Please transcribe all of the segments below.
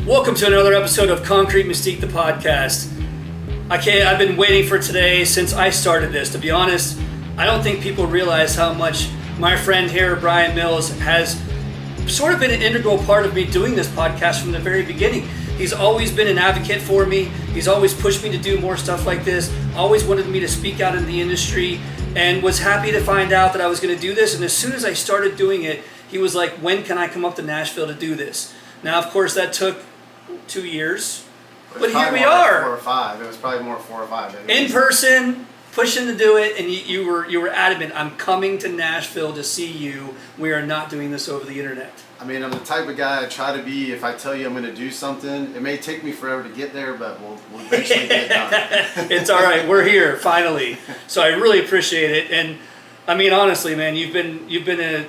Welcome to another episode of Concrete Mystique, the podcast. I've been waiting for today since I started this. To be honest, I don't think people realize how much my friend here, Brian Mills, has sort of been an integral part of me doing this podcast from the very beginning. He's always been an advocate for me. He's always pushed me to do more stuff like this, always wanted me to speak out in the industry, and was happy to find out that I was going to do this. And as soon as I started doing it, he was like, when can I come up to Nashville to do this? Now, of course, that took 2 years, but here we are. 4 or 5. It was probably more 4 or 5. In person, pushing to do it, and you were adamant. I'm coming to Nashville to see you. We are not doing this over the internet. I mean, I'm the type of guy I try to be. If I tell you I'm going to do something, it may take me forever to get there, but we'll eventually get it done. It's all right. We're here finally. So I really appreciate it. And I mean, honestly, man, you've been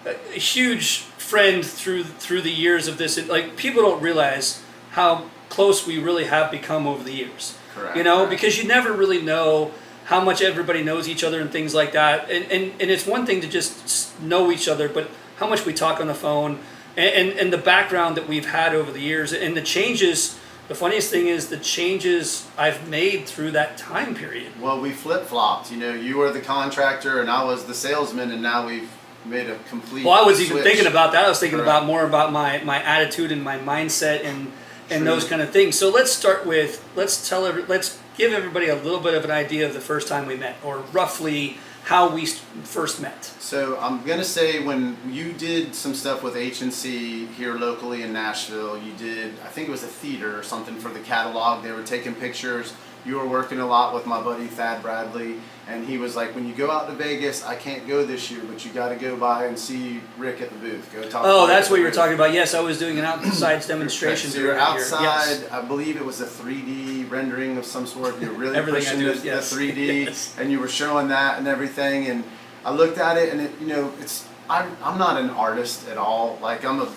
a huge friend through the years of this. Like, people don't realize how close we really have become over the years. Correct. You know, correct. because you never really know how much everybody knows each other and things like that. And it's one thing to just know each other, but how much we talk on the phone and the background that we've had over the years and the changes. The funniest thing is the changes I've made through that time period. Well, we flip-flopped. You know, you were the contractor and I was the salesman, and now we've made a complete Well, I was even switch. thinking about that. I was thinking Correct. about more about my attitude and my mindset and those kind of things. So let's start with, let's give everybody a little bit of an idea of the first time we met, or roughly how we first met. So I'm going to say, when you did some stuff with H&C here locally in Nashville, you did, I think it was a theater or something for the catalog. They were taking pictures. You were working a lot with my buddy Thad Bradley, and he was like, when you go out to Vegas, I can't go this year, but you got to go by and see Rick at the booth. Go talk. Oh, to that's Rick what at you were the talking about. Yes, I was doing an outside demonstration. So you're during outside. Yes. I believe it was a 3D rendering of some sort. You're really Everything I pushing do the, is- yes. the 3D, Yes. and you were showing that and everything. And I looked at it, and it, you know, I'm not an artist at all. Like, I'm a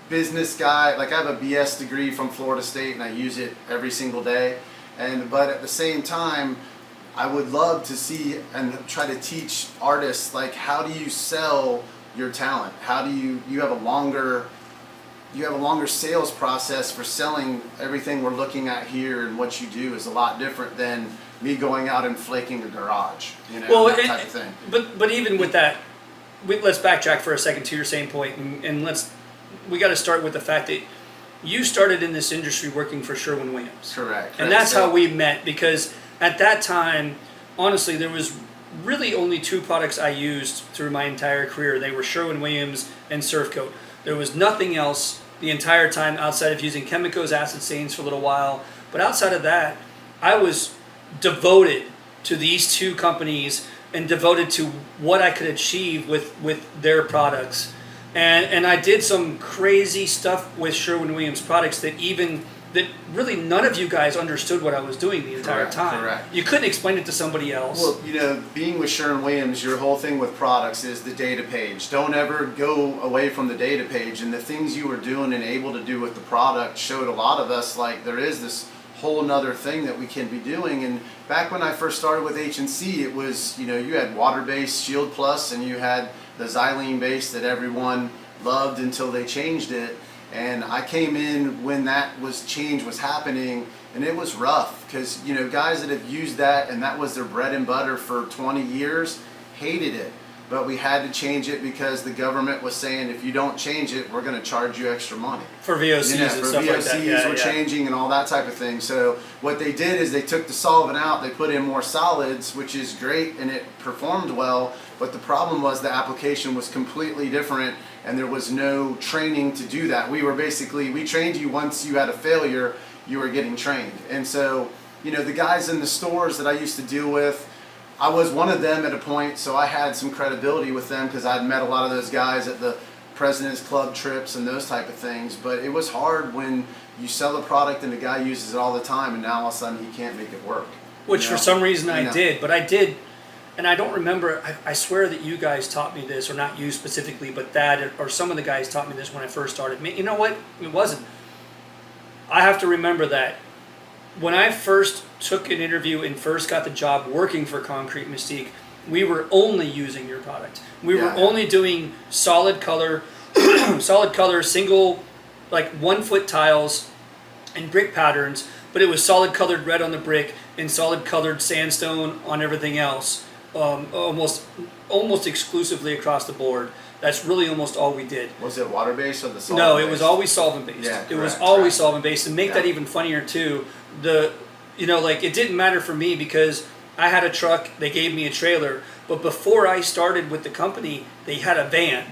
business guy. Like, I have a BS degree from Florida State, and I use it every single day. But at the same time, I would love to see and try to teach artists, like, how do you sell your talent? How do you have a longer sales process for selling everything we're looking at here, and what you do is a lot different than me going out and flaking a garage, you know, Well, that type of thing. But even with that, let's backtrack for a second to your same point, and we got to start with the fact that you started in this industry working for Sherwin-Williams. Correct. And that's how we met, because at that time, honestly, there was really only 2 products I used through my entire career. They were Sherwin-Williams and Surf Coat. There was nothing else the entire time outside of using Chemicals acid stains for a little while. But outside of that, I was devoted to these 2 companies and devoted to what I could achieve with their products. And I did some crazy stuff with Sherwin-Williams products that really none of you guys understood what I was doing the entire time. Correct. You couldn't explain it to somebody else. Well, you know, being with Sherwin-Williams, your whole thing with products is the data page. Don't ever go away from the data page. And the things you were doing and able to do with the product showed a lot of us, like, there is this whole nother thing that we can be doing. And back when I first started with H&C, it was, you know, you had water-based Shield Plus, and you had the xylene base that everyone loved until they changed it. And I came in when that change was happening, and it was rough, because, you know, guys that have used that and that was their bread and butter for 20 years hated it. But we had to change it because the government was saying, if you don't change it, we're going to charge you extra money. For VOCs and for stuff VOCs like that. Yeah, were changing and all that type of thing. So what they did is they took the solvent out, they put in more solids, which is great, and it performed well. But the problem was the application was completely different, and there was no training to do that. We trained you once you had a failure, you were getting trained. And so, you know, the guys in the stores that I used to deal with, I was one of them at a point, so I had some credibility with them because I'd met a lot of those guys at the President's Club trips and those type of things. But it was hard when you sell a product and the guy uses it all the time, and now all of a sudden he can't make it work. Which, you know? for some reason I know. did, but I did, and I don't remember, I swear that you guys taught me this, or not you specifically, but that, or some of the guys taught me this when I first started. You know what? It wasn't. I have to remember that when I first took an interview and first got the job working for Concrete Mystique, we were only using your product. We were only doing solid color, single like 1 foot tiles and brick patterns, but it was solid colored red on the brick and solid colored sandstone on everything else, almost exclusively across the board. That's really almost all we did. Was it water based or the solvent? No, it was always solvent based. Yeah, it was correct, always correct. solvent based. And make that even funnier too, like it didn't matter for me because I had a truck, they gave me a trailer, but before I started with the company, they had a van.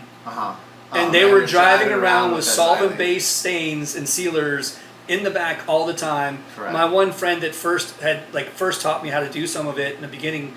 And they were driving around with solvent-based stains and sealers in the back all the time. Correct. My one friend that first taught me how to do some of it in the beginning,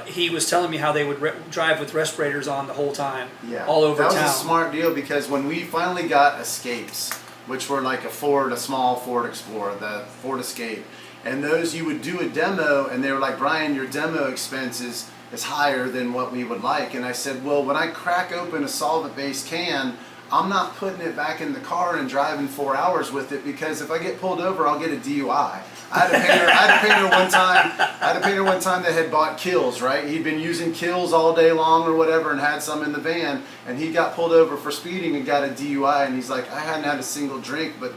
he was telling me how they would drive with respirators on the whole time, all over town. That was a smart deal because when we finally got Escapes, which were like a small Ford Explorer, the Ford Escape, and those you would do a demo, and they were like, Brian, your demo expense is higher than what we would like. And I said, well, when I crack open a solvent-based can, I'm not putting it back in the car and driving 4 hours with it, because if I get pulled over, I'll get a DUI. I had a painter one time that had bought Kills, right? He'd been using Kills all day long or whatever and had some in the van, and he got pulled over for speeding and got a DUI, and he's like, I hadn't had a single drink, but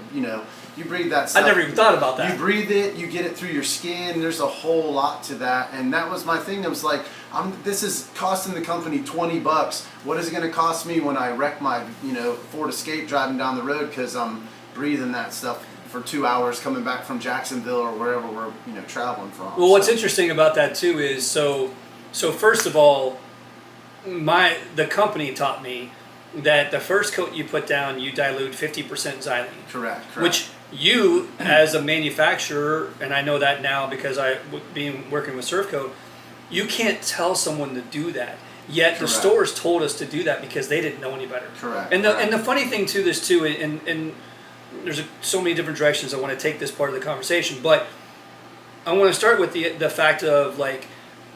you breathe that stuff. I never even thought about that. You breathe it, you get it through your skin. There's a whole lot to that, and that was my thing. I was like, this is costing the company $20. What is it going to cost me when I wreck my Ford Escape driving down the road because I'm breathing that stuff for 2 hours coming back from Jacksonville or wherever we're traveling from. Well, what's interesting about that too is so first of all, the company taught me that the first coat you put down, you dilute 50% xylene. Correct. Which you, as a manufacturer, and I know that now because working with Surf Coat, you can't tell someone to do that. Yet the stores told us to do that because they didn't know any better. Correct. And the funny thing to this too, and there's so many different directions I want to take this part of the conversation, but I want to start with the fact of like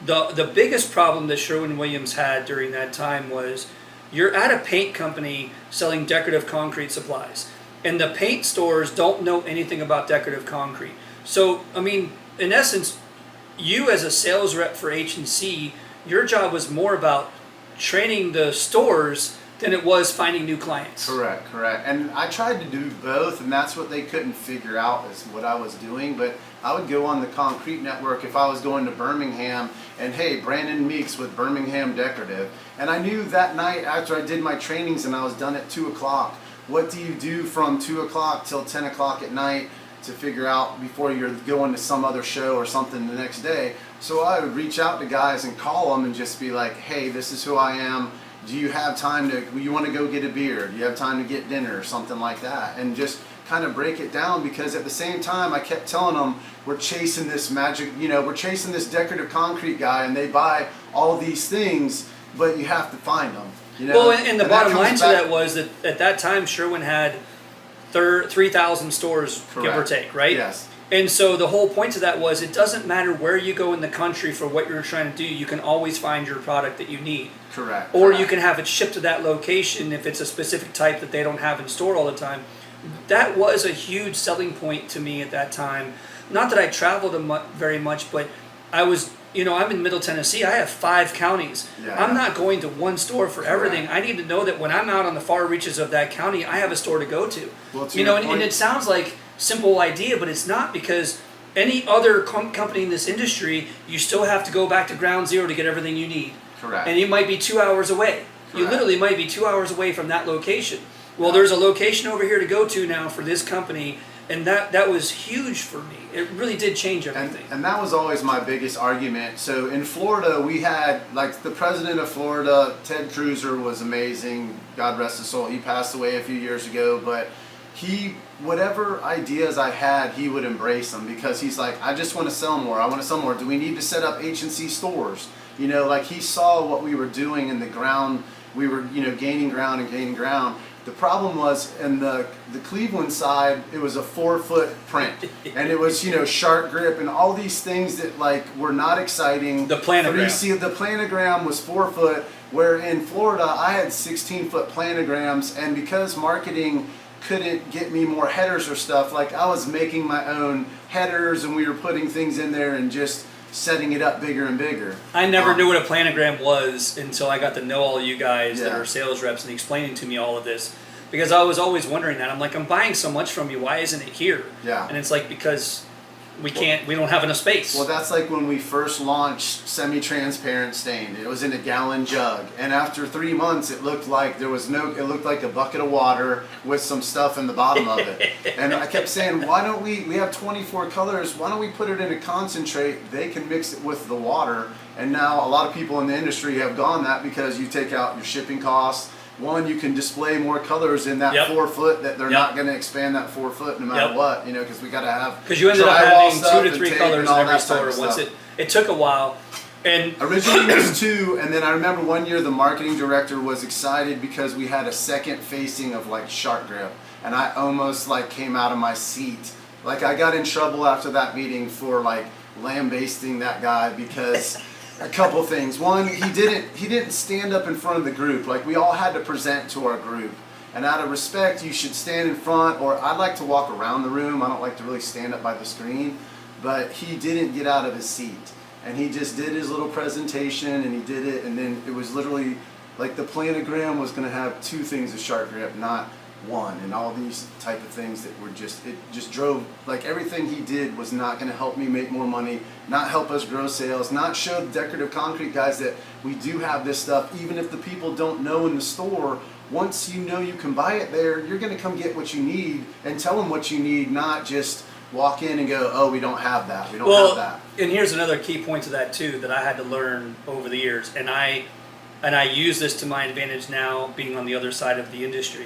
the biggest problem that Sherwin-Williams had during that time was you're at a paint company selling decorative concrete supplies, and the paint stores don't know anything about decorative concrete. So, I mean, in essence, you as a sales rep for H&C, your job was more about training the stores than it was finding new clients. Correct. And I tried to do both, and that's what they couldn't figure out is what I was doing. But I would go on the Concrete Network if I was going to Birmingham, and hey, Brandon Meeks with Birmingham Decorative. And I knew that night after I did my trainings and I was done at 2 o'clock, what do you do from 2 o'clock till 10 o'clock at night to figure out before you're going to some other show or something the next day? So I would reach out to guys and call them and just be like, hey, this is who I am. Do you have time you want to go get a beer? Do you have time to get dinner or something like that? And just kind of break it down, because at the same time I kept telling them, we're chasing this magic, we're chasing this decorative concrete guy, and they buy all these things, but you have to find them. Well, and the bottom line to that was that at that time Sherwin had 3,000 stores, give or take, right? Yes. And so the whole point to that was it doesn't matter where you go in the country for what you're trying to do, you can always find your product that you need. Correct. Or you can have it shipped to that location if it's a specific type that they don't have in store all the time. That was a huge selling point to me at that time. Not that I traveled very much, but I was, I'm in Middle Tennessee. I have 5 counties. Yeah. I'm not going to one store for everything. I need to know that when I'm out on the far reaches of that county, I have a store to go to. Well, and it sounds like simple idea, but it's not, because any other company in this industry, you still have to go back to ground zero to get everything you need. Correct. And you might be 2 hours away. Correct. You literally might be 2 hours away from that location. Well, there's a location over here to go to now for this company, and that was huge for me. It really did change everything. And that was always my biggest argument. So in Florida, we had, like, the president of Florida, Ted Cruz, was amazing. God rest his soul. He passed away a few years ago, but whatever ideas I had, he would embrace them, because he's like, I just want to sell more. I want to sell more. Do we need to set up H&C stores? Like, he saw what we were doing in the ground. We were, gaining ground. The problem was in the Cleveland side, it was a 4-foot print, and it was shark grip and all these things that were not exciting. The planogram. The planogram was 4 foot, where in Florida I had 16-foot planograms, and because marketing couldn't get me more headers or stuff, I was making my own headers, and we were putting things in there and just setting it up bigger and bigger. I never knew what a planogram was until I got to know all you guys that are sales reps and explaining to me all of this. because I was always wondering that. I'm like, I'm buying so much from you. Why isn't it here? Yeah. And it's like, because we don't have enough space. Well, that's like when we first launched semi-transparent stained. It was in a gallon jug, and after 3 months, it looked like it looked like a bucket of water with some stuff in the bottom of it. And I kept saying, why don't we have 24 colors, why don't we put it in a concentrate? They can mix it with the water. And now a lot of people in the industry have gone that, because you take out your shipping costs. One, you can display more colors in that 4 foot, that they're not going to expand that 4 foot no matter what, because we got to have. Because you ended up having 2 to 3 colors in every store. Once it took a while, and originally it was 2, and then I remember one year the marketing director was excited because we had a second facing of like shark grip, and I almost like came out of my seat. Like I got in trouble after that meeting for like lambasting that guy because. A couple things. One, he didn't stand up in front of the group. Like we all had to present to our group. And out of respect, you should stand in front, or I like to walk around the room. I don't like to really stand up by the screen. But he didn't get out of his seat. And he just did his little presentation, and he did it, and then it was literally like the planogram was going to have 2 things of shark grip, not 1, and all these type of things that were it just drove, like everything he did was not going to help me make more money, not help us grow sales, not show the decorative concrete guys that we do have this stuff, even if the people don't know in the store. Once you know you can buy it there, you're going to come get what you need and tell them what you need, not just walk in and go, oh, we don't have that, we don't have that. And here's another key point to that too that I had to learn over the years, and I use this to my advantage now, being on the other side of the industry.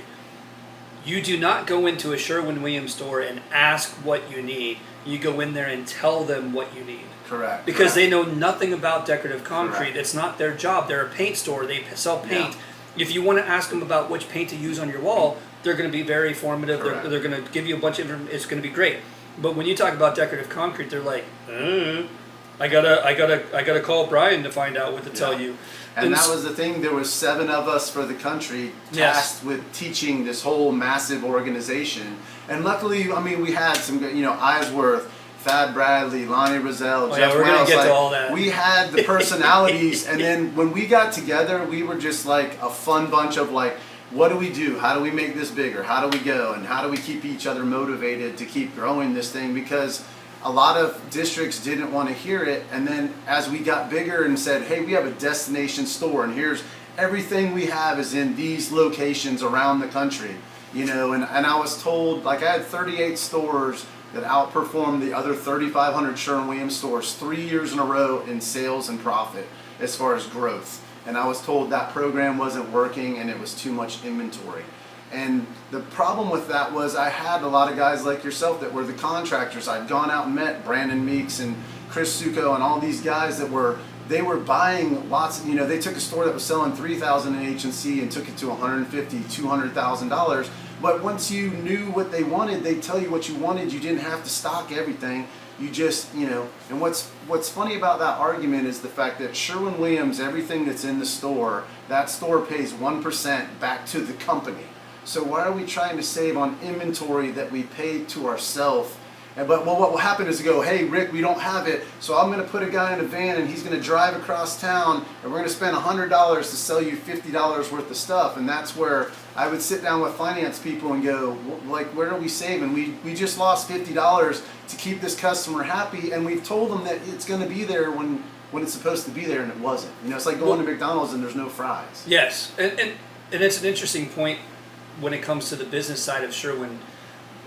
You do not go into a Sherwin-Williams store and ask what you need. You go in there and tell them what you need. Correct. Because they know nothing about decorative concrete. Correct. It's not their job. They're a paint store. They sell paint. Yeah. If you want to ask them about which paint to use on your wall, they're going to be very formative. They're going to give you a bunch of information. It's going to be great. But when you talk about decorative concrete, they're like, I gotta call Brian to find out what to tell you. And that was the thing. There was 7 of us for the country tasked with teaching this whole massive organization. And luckily, I mean, we had some, Eisworth, Thad Bradley, Lonnie Rozelle, Jeff we're gonna Wells. get to all that. We had the personalities, and then when we got together, we were just like a fun bunch of like, what do we do? How do we make this bigger? How do we go? And how do we keep each other motivated to keep growing this thing? Because a lot of districts didn't want to hear it, and then as we got bigger and said, hey, we have a destination store, and here's everything we have is in these locations around the country, and I was told, like, I had 38 stores that outperformed the other 3,500 Sherwin-Williams stores 3 years in a row in sales and profit as far as growth, and I was told that program wasn't working and it was too much inventory. And the problem with that was I had a lot of guys like yourself that were the contractors. I'd gone out and met Brandon Meeks and Chris Succo and all these guys that were buying lots. They took a store that was selling $3,000 in H&C and took it to $150,000, $200,000. But once you knew what they wanted, they'd tell you what you wanted. You didn't have to stock everything. You just, and what's funny about that argument is the fact that Sherwin-Williams, everything that's in the store, that store pays 1% back to the company. So why are we trying to save on inventory that we paid to ourselves? But what will happen is to go, hey, Rick, we don't have it, so I'm going to put a guy in a van and he's going to drive across town and we're going to spend $100 to sell you $50 worth of stuff. And that's where I would sit down with finance people and go, like, where are we saving? We just lost $50 to keep this customer happy, and we've told them that it's going to be there when it's supposed to be there, and it wasn't. It's like going to McDonald's and there's no fries. Yes, and it's an interesting point. When it comes to the business side of Sherwin,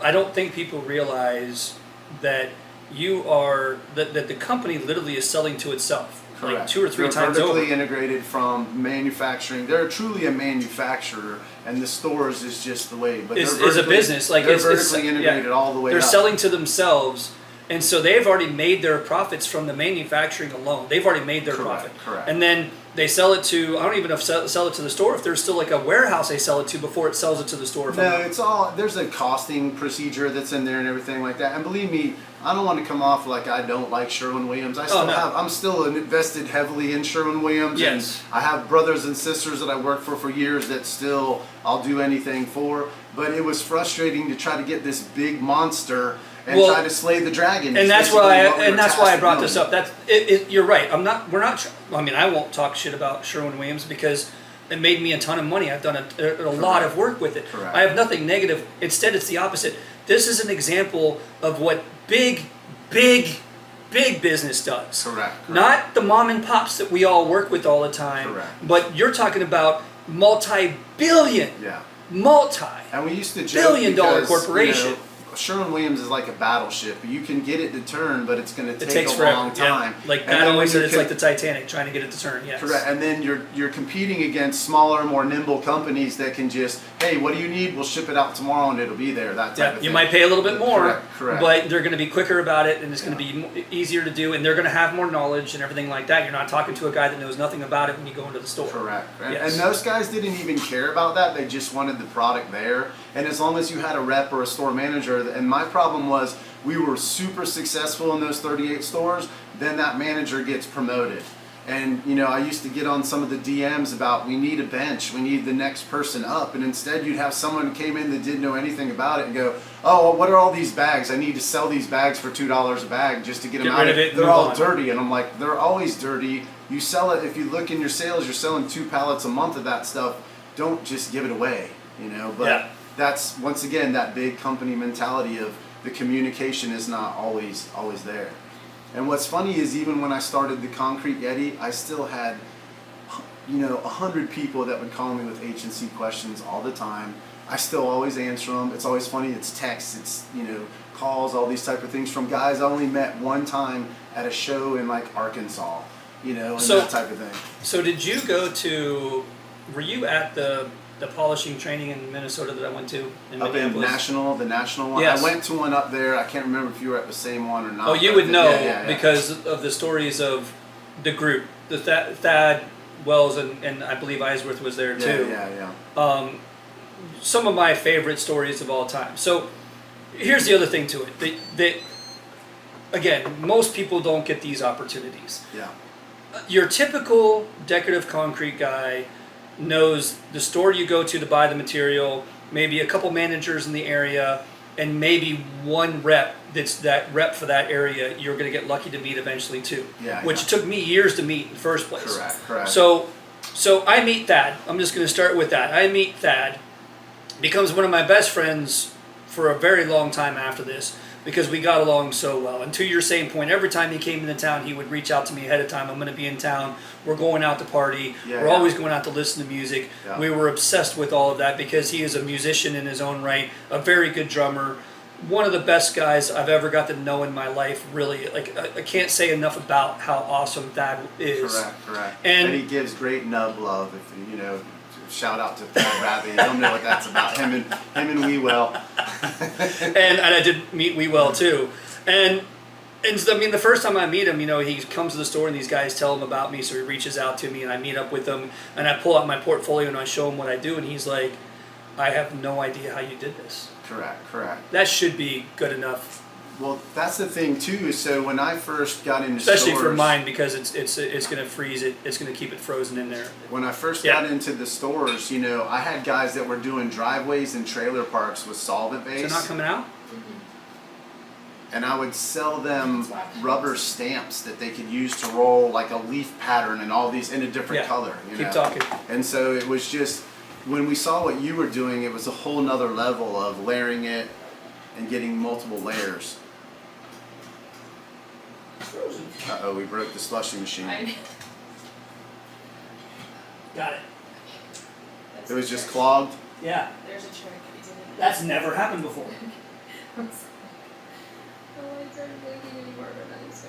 I don't think people realize that that the company literally is selling to itself. Correct. Like 2 or 3 They're times over. vertically integrated from manufacturing. They're truly a manufacturer, and the stores is just the way. But is a business. Like they're it's vertically integrated all the way. They're up. selling to themselves, and so they've already made their profits from the manufacturing alone. They've already made their profit. Correct. And then they sell it to, I don't even know if sell it to the store, if there's still like a warehouse they sell it to before it sells it to the store. No, it's all, there's a costing procedure that's in there and everything like that. And believe me, I don't want to come off like I don't like Sherwin-Williams. I'm still invested heavily in Sherwin-Williams. Yes. And I have brothers and sisters that I worked for years that still I'll do anything for. But it was frustrating to try to get this big monster and try to slay the dragon. And that's why I brought this up. You're right. I won't talk shit about Sherwin-Williams because It made me a ton of money. I've done a lot of work with it. Correct. I have nothing negative. Instead, it's the opposite. This is an example of what big business does. Correct. Not the mom and pops that we all work with all the time. Correct. But you're talking about multi-billion. Yeah. And we used to joke billion-dollar corporation. You know, Sherwin-Williams is like a battleship. You can get it to turn, but it's going to take a forever. long time. Yeah. Like Pat always said, it's like the Titanic, trying to get it to turn. Yes. Correct. And then you're competing against smaller, more nimble companies that can just, hey, what do you need? We'll ship it out tomorrow and it'll be there. That type of thing. You might pay a little bit more, correct. But they're going to be quicker about it, and it's going to be easier to do, and they're going to have more knowledge and everything like that. You're not talking to a guy that knows nothing about it when you go into the store. Correct. Yes. And those guys didn't even care about that. They just wanted the product there. And as long as you had a rep or a store manager, and my problem was we were super successful in those 38 stores, then that manager gets promoted. And you know, I used to get on some of the DMs about we need a bench, we need the next person up, and instead you'd have someone who came in that didn't know anything about it and go, oh, what are all these bags? I need to sell these bags for $2 a bag just to get them out of it. They're all dirty. And I'm like, they're always dirty. You sell it, if you look in your sales, you're selling 2 pallets a month of that stuff. Don't just give it away, you know. But that's, once again, that big company mentality of the communication is not always there. And what's funny is even when I started the Concrete Yeti, I still had, you know, 100 people that would call me with H&C questions all the time. I still always answer them. It's always funny. It's texts, it's, you know, calls, all these type of things from guys I only met one time at a show in like Arkansas, you know, and that type of thing. So did you go to, were you at the polishing training in Minnesota that I went to in up in the national one? Yes. I went to one up there. I can't remember if you were at the same one or not. Oh, you would know because of the stories of the group. The Thad Wells and I believe Eisworth was there too. Yeah. Some of my favorite stories of all time. So here's the other thing to it. That again, most people don't get these opportunities. Yeah. Your typical decorative concrete guy knows the store you go to buy the material, maybe a couple managers in the area, and maybe one rep that's that rep for that area you're going to get lucky to meet eventually too. Which it took me years to meet in the first place. Correct. So I meet Thad. I'm just going to start with that. I meet Thad. Becomes one of my best friends for a very long time after this because we got along so well. And to your same point, every time he came into town, he would reach out to me ahead of time. I'm going to be in town. We're going out to party. We're always going out to listen to music. We were obsessed with all of that because he is a musician in his own right, a very good drummer, one of the best guys I've ever got to know in my life, really. Like, I can't say enough about how awesome Thad is. Correct. And he gives great nub love, if you know. Shout out to Thad Bradley. You don't know what that's about. Him and Wewell. and I did meet Wewell too. And I mean, the first time I meet him, you know, he comes to the store and these guys tell him about me, so he reaches out to me and I meet up with him and I pull out my portfolio and I show him what I do and he's like, I have no idea how you did this. Correct. That should be good enough. Well, that's the thing too. So when I first got into especially stores, for mine because it's going to freeze it. It's going to keep it frozen in there. When I first got into the stores, you know, I had guys that were doing driveways and trailer parks with solvent base. Is it not coming out? And I would sell them rubber stamps that they could use to roll like a leaf pattern and all these in a different color. You Keep know? talking. And so it was just, when we saw what you were doing, it was a whole nother level of layering it and getting multiple layers. Uh-oh, we broke the slushing machine. Got it. It was just clogged? Yeah. There's a trick. That's never happened before. Oh, I started blinking anymore, but I'm so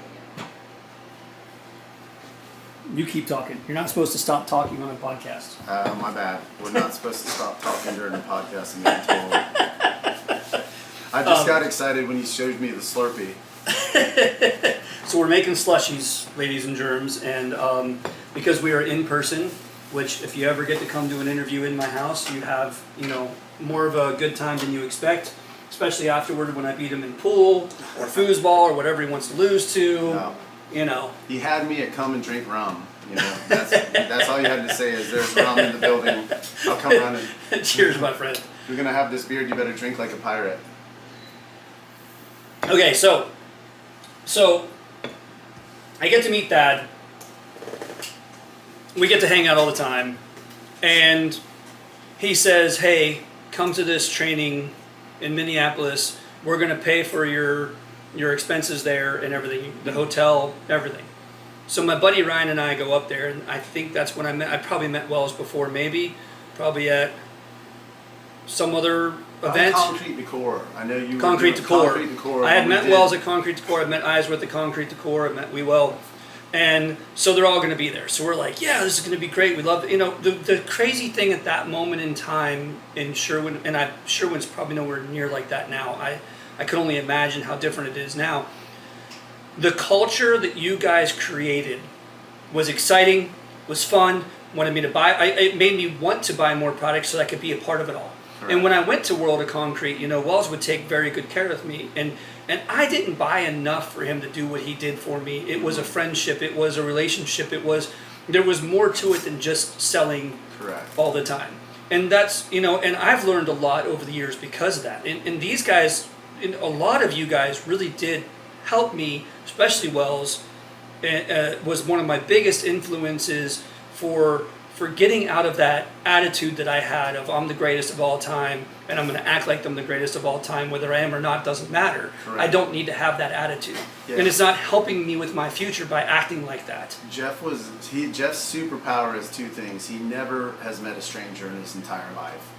You keep talking. You're not supposed to stop talking on a podcast. My bad. We're not supposed to stop talking during the podcast. I'm getting told. I just got excited when he showed me the Slurpee. So we're making slushies, ladies and germs, and because we are in person, which if you ever get to come to an interview in my house, you have, you know, more of a good time than you expect, especially afterward when I beat him in pool or foosball or whatever he wants to lose to. No. You know. He had me at come and drink rum. You know, that's all you had to say is there's rum in the building. I'll come running. Cheers, my friend. If you're gonna have this beard, you better drink like a pirate. Okay, so I get to meet Thad. We get to hang out all the time, And he says, hey, come to this training in Minneapolis. We're going to pay for your expenses there and everything, the hotel, everything. So my buddy Ryan and I go up there, and I think that's when I probably met Wells before, probably at some other event. Concrete Decor. I know you. Concrete Decor. Concrete Decor. I had met Wells at Concrete Decor. I met Eisworth at Concrete Decor. I met Well. And so they're all going to be there. So we're like, yeah, this is going to be great. We love it. You know, the crazy thing at that moment in time in Sherwin, and Sherwin's probably nowhere near like that now. I could only imagine how different it is now. The culture that you guys created was exciting, was fun, wanted me to buy. It made me want to buy more products so I could be a part of it all. Correct. And when I went to World of Concrete, you know, Wells would take very good care of me. And I didn't buy enough for him to do what he did for me. It was a friendship. It was a relationship. There was more to it than just selling Correct. All the time. And that's, you know, and I've learned a lot over the years because of that. And these guys, and a lot of you guys really did help me, especially Wells, was one of my biggest influences for getting out of that attitude that I had of I'm the greatest of all time and I'm going to act like I'm the greatest of all time, whether I am or not doesn't matter. Correct. I don't need to have that attitude. Yeah. And it's not helping me with my future by acting like that. Jeff's superpower is two things. He never has met a stranger in his entire life.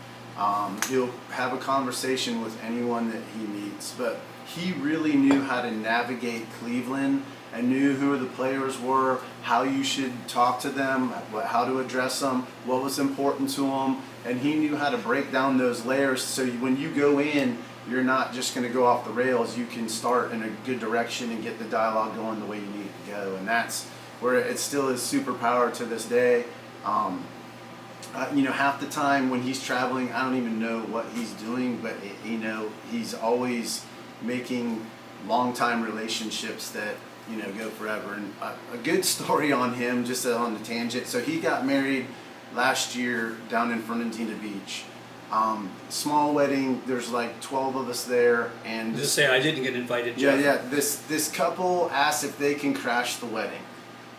He'll have a conversation with anyone that he meets, but he really knew how to navigate Cleveland and knew who the players were, how you should talk to them, how to address them, what was important to them, and he knew how to break down those layers so when you go in, you're not just going to go off the rails. You can start in a good direction and get the dialogue going the way you need to go, and that's where it still is superpower to this day. You know, half the time when he's traveling, I don't even know what he's doing, but you know, he's always making long-time relationships that, you know, go forever. And a good story on him, just on the tangent. So he got married last year down in Fernandina Beach. Small wedding. There's like 12 of us there, and just say I didn't get invited. Yeah, Jeff. yeah. This couple asked if they can crash the wedding.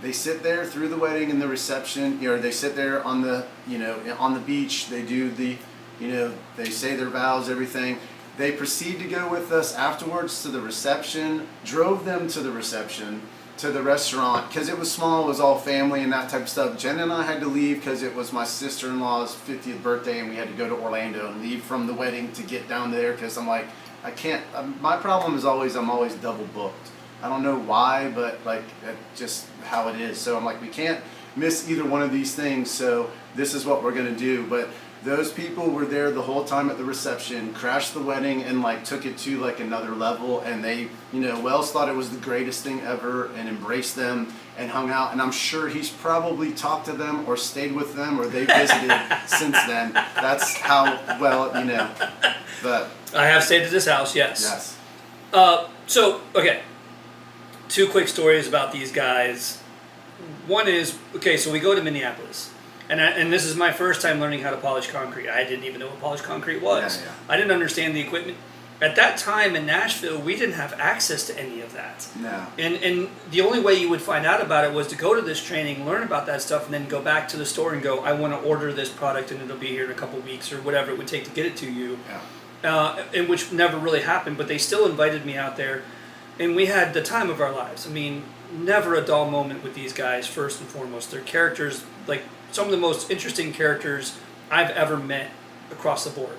They sit there through the wedding and the reception. You know, they sit there on the, you know, on the beach. They do the, you know, they say their vows, everything. They proceed to go with us afterwards to the reception, drove them to the reception, to the restaurant, because it was small, it was all family and that type of stuff. Jen and I had to leave because it was my sister-in-law's 50th birthday and we had to go to Orlando and leave from the wedding to get down there because I'm like, I can't, my problem is always, I'm always double booked. I don't know why, but like, that's just how it is. So I'm like, we can't miss either one of these things, so this is what we're going to do. But those people were there the whole time at the reception, crashed the wedding, and like took it to like another level. And they, you know, Wells thought it was the greatest thing ever and embraced them and hung out. And I'm sure he's probably talked to them or stayed with them or they visited since then. That's how well, you know. But I have stayed at this house, yes. Yes. So okay, two quick stories about these guys. One is, okay, so we go to Minneapolis. And this is my first time learning how to polish concrete. I didn't even know what polished concrete was. Yeah. I didn't understand the equipment. At that time in Nashville, we didn't have access to any of that. No. And the only way you would find out about it was to go to this training, learn about that stuff, and then go back to the store and go, I want to order this product and it'll be here in a couple weeks or whatever it would take to get it to you. Yeah. And which never really happened, but they still invited me out there. And we had the time of our lives. I mean, never a dull moment with these guys, first and foremost. Their characters, like, some of the most interesting characters I've ever met across the board.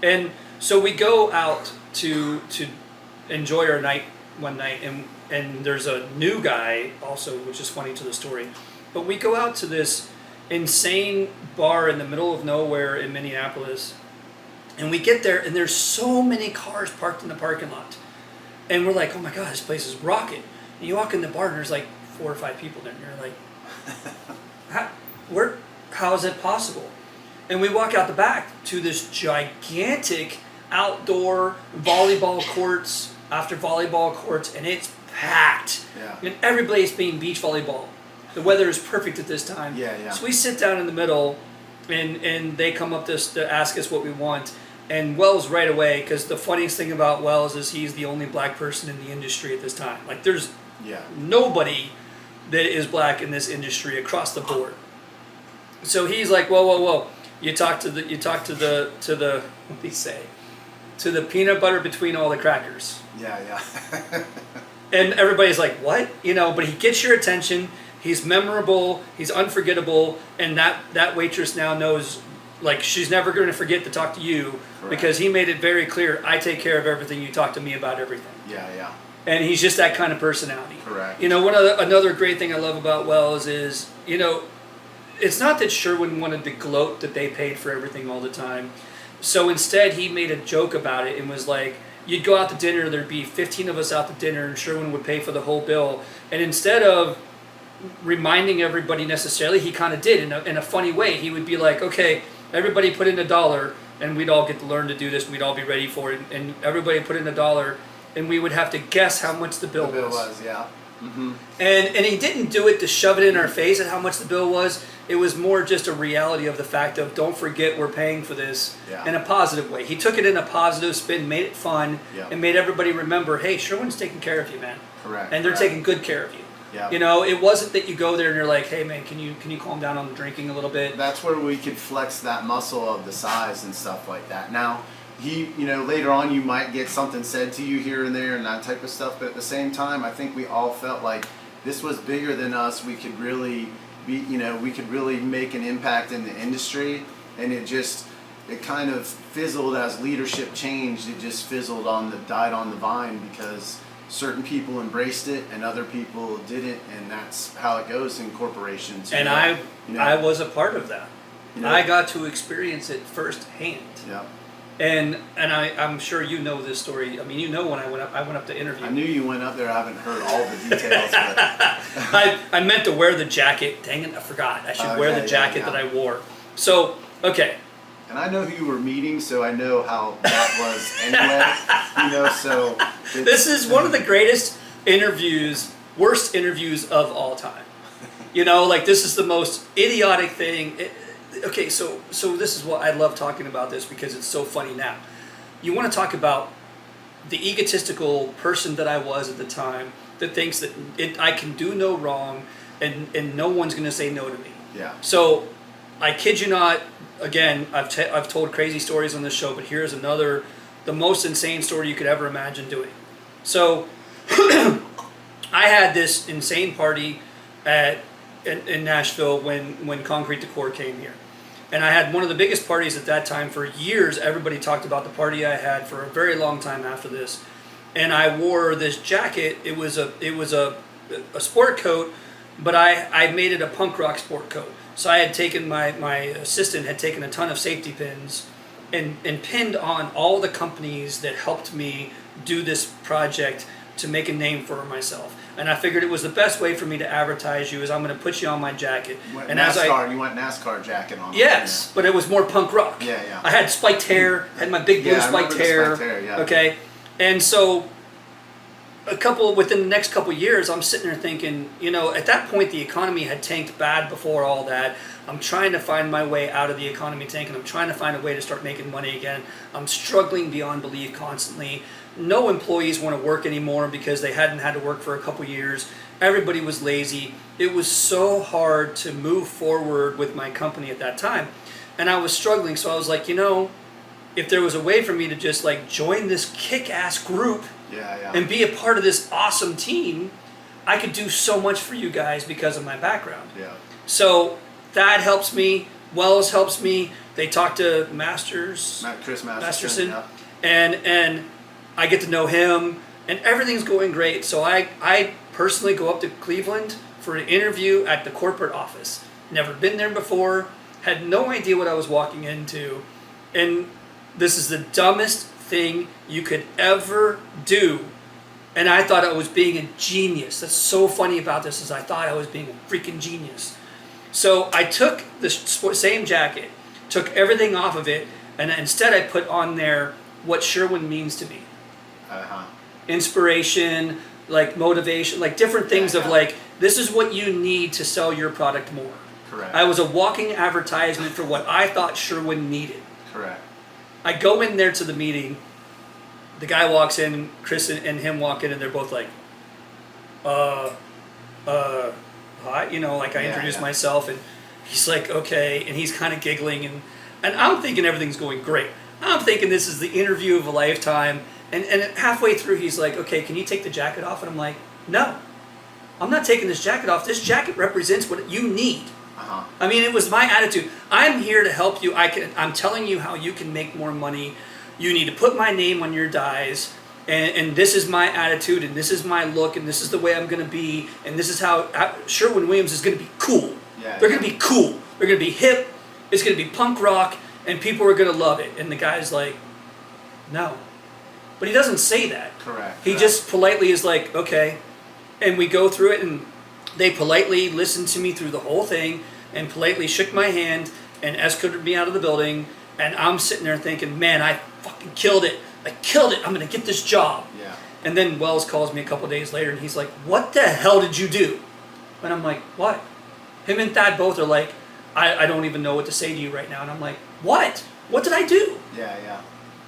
And so we go out to enjoy our night one night, and there's a new guy also, which is funny to the story. But we go out to this insane bar in the middle of nowhere in Minneapolis, and we get there, and there's so many cars parked in the parking lot. And we're like, oh my God, this place is rocking. And you walk in the bar, and there's like 4 or 5 people there, and you're like, how is it possible? And we walk out the back to this gigantic outdoor volleyball courts after volleyball courts, and it's packed. Yeah. And everybody's playing beach volleyball. The weather is perfect at this time. Yeah. So we sit down in the middle, and they come up to ask us what we want. And Wells right away, because the funniest thing about Wells is he's the only black person in the industry at this time. Like, there's nobody that is black in this industry across the board. So he's like, whoa. You talk to the what did he say? To the peanut butter between all the crackers. Yeah. And everybody's like, what? But he gets your attention. He's memorable. He's unforgettable. And that waitress now knows, like, she's never going to forget to talk to you. Correct. Because he made it very clear, I take care of everything. You talk to me about everything. Yeah. And he's just that kind of personality. Correct. Another great thing I love about Wells is, it's not that Sherwin wanted to gloat that they paid for everything all the time. So instead, he made a joke about it and was like, you'd go out to dinner, there'd be 15 of us out to dinner, and Sherwin would pay for the whole bill. And instead of reminding everybody necessarily, he kind of did in a funny way. He would be like, okay, everybody put in $1, and we'd all get to learn to do this, and we'd all be ready for it. And everybody put in $1, and we would have to guess how much the bill was. The bill was, yeah. Mm-hmm. And he didn't do it to shove it in our face at how much the bill was. It was more just a reality of the fact of, don't forget we're paying for this in a positive way. He took it in a positive spin, made it fun, and made everybody remember, hey, Sherwin's taking care of you, man. Correct. And they're taking good care of you. Yeah. It wasn't that you go there and you're like, hey man, can you calm down on the drinking a little bit? That's where we could flex that muscle of the size and stuff like that. Now, later on you might get something said to you here and there and that type of stuff, but at the same time, I think we all felt like this was bigger than us. We could really we could really make an impact in the industry, and it kind of fizzled as leadership changed. It just died on the vine because certain people embraced it and other people didn't, and that's how it goes in corporations. And I was a part of that. I got to experience it firsthand. Yeah. And I'm sure you know this story. I mean, when I went up to interview. I knew you went up there. I haven't heard all the details. But I meant to wear the jacket. Dang it, I forgot. I should wear the jacket that I wore. So, okay. And I know who you were meeting, so I know how that was anyway. So this is one of the greatest worst interviews of all time. This is the most idiotic thing. Okay, so this is what I love talking about this because it's so funny now. You want to talk about the egotistical person that I was at the time that thinks that I can do no wrong and no one's going to say no to me. Yeah. So I kid you not. Again, I've told crazy stories on this show, but here's the most insane story you could ever imagine doing. So I had this insane party in Nashville when Concrete Decor came here. And I had one of the biggest parties at that time. For years, everybody talked about the party I had for a very long time after this. And I wore this jacket. It was a sport coat, but I made it a punk rock sport coat. So I had taken, my assistant had taken a ton of safety pins and pinned on all the companies that helped me do this project to make a name for myself. And I figured it was the best way for me to advertise you is I'm going to put you on my jacket. You went and NASCAR jacket on. Yes, but it was more punk rock. Yeah. I had spiked hair, had my big blue spiked hair. Okay, and so within the next couple years, I'm sitting there thinking, at that point the economy had tanked bad before all that. I'm trying to find my way out of the economy tank, and I'm trying to find a way to start making money again. I'm struggling beyond belief constantly. No employees want to work anymore because they hadn't had to work for a couple years. Everybody was lazy. It was so hard to move forward with my company at that time. And I was struggling, so I was like, if there was a way for me to just join this kick-ass group and be a part of this awesome team, I could do so much for you guys because of my background. Yeah. So that helps me. Wells helps me. They talk to Chris Masterson. Yeah. And I get to know him, and everything's going great. So I personally go up to Cleveland for an interview at the corporate office. Never been there before, had no idea what I was walking into, and this is the dumbest thing you could ever do. And I thought I was being a genius. That's so funny about this is I thought I was being a freaking genius. So I took the same jacket, took everything off of it, and instead I put on there what Sherwin means to me. Inspiration, motivation, different things of this is what you need to sell your product more. Correct. I was a walking advertisement for what I thought Sherwin needed. Correct. I go in there to the meeting. The guy walks in, Chris and him walk in, and they're both like, hi, I introduce myself, and he's like, okay, and he's kind of giggling, and I'm thinking everything's going great. I'm thinking this is the interview of a lifetime, and halfway through he's like, okay, can you take the jacket off? And I'm like, no, I'm not taking this jacket off. This jacket represents what you need. Uh-huh. I mean, it was my attitude. I'm here to help you. I'm telling you how you can make more money. You need to put my name on your dies, and this is my attitude, and this is my look, and this is the way I'm going to be, and this is how Sherwin-Williams is going to be cool. Yeah, They're going to be cool. They're going to be hip. It's going to be punk rock, and people are going to love it. And the guy's like, no. But he doesn't say that. Correct. He just politely is like, okay. And we go through it, and they politely listened to me through the whole thing and politely shook my hand and escorted me out of the building. And I'm sitting there thinking, man, I fucking killed it. I killed it. I'm going to get this job. Yeah. And then Wells calls me a couple days later, and he's like, what the hell did you do? And I'm like, what? Him and Thad both are like, I don't even know what to say to you right now. And I'm like, what? What did I do? Yeah, yeah.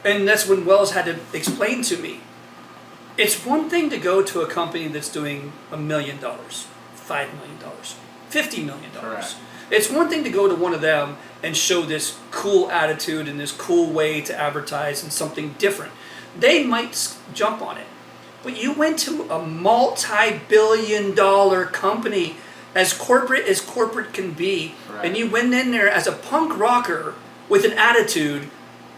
And that's when Wells had to explain to me. It's one thing to go to a company that's doing $1 million, $5 million, $50 million. Correct. It's one thing to go to one of them and show this cool attitude and this cool way to advertise and something different. They might jump on it. But you went to a multi-billion-dollar company, as corporate can be, Right. and you went in there as a punk rocker with an attitude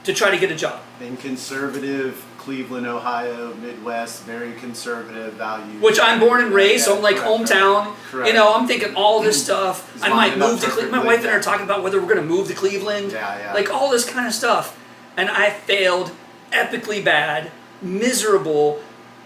to try to get a job. In conservative Cleveland, Ohio, Midwest, very conservative values. Which I'm born and raised, so I'm like correct, hometown. correct. You know, I'm thinking all this stuff. It's I might lining up move to Cleveland. My perfectly, wife and I are talking about whether we're going to move to Cleveland. Yeah, yeah. Like all this kind of stuff. And I failed epically bad, miserable,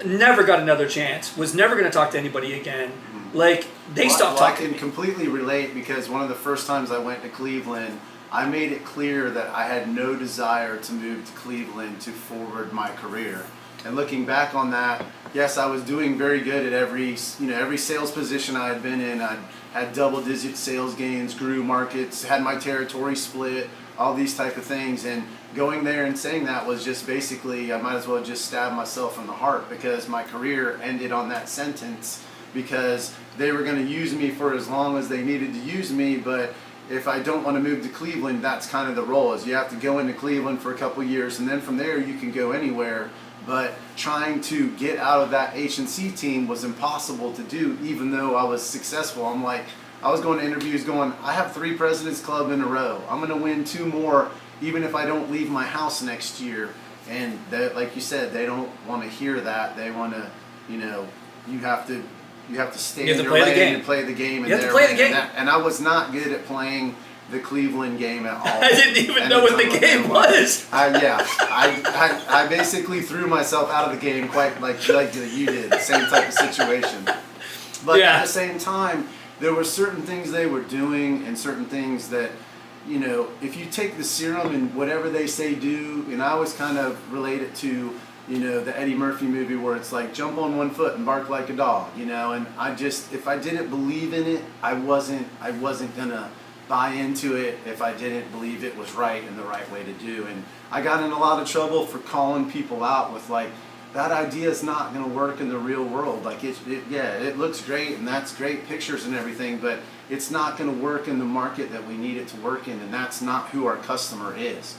never got another chance, was never going to talk to anybody again. Like, they stopped talking I to can me. completely relate because one of the first times I went to Cleveland, I made it clear that I had no desire to move to Cleveland to forward my career. And looking back on that, yes, I was doing very good at every sales position I had been in. I had double-digit sales gains, grew markets, had my territory split, all these type of things. And going there and saying that was just basically, I might as well just stab myself in the heart because my career ended on that sentence because they were going to use me for as long as they needed to use me, but if I don't want to move to Cleveland, that's kind of the role, is you have to go into Cleveland for a couple years and then from there you can go anywhere. But trying to get out of that H&C team was impossible to do even though I was successful. I'm like, I was going to interviews going, I have 3 President's Club in a row. I'm going to win 2 more even if I don't leave my house next year. And that, like you said, they don't want to hear that. They want to, you have to stay in your lane and play the game. You have to play the game. And I was not good at playing the Cleveland game at all. I didn't even know what the game was. I basically threw myself out of the game quite like you did, the same type of situation. But at the same time, there were certain things they were doing and certain things that, if you take the serum and whatever they say do, and I always kind of relate it to, the Eddie Murphy movie where it's like jump on one foot and bark like a dog, and if I didn't believe in it, I wasn't gonna buy into it if I didn't believe it was right and the right way to do. And I got in a lot of trouble for calling people out with like, that idea is not going to work in the real world. Like it looks great and that's great pictures and everything, but it's not going to work in the market that we need it to work in, and that's not who our customer is.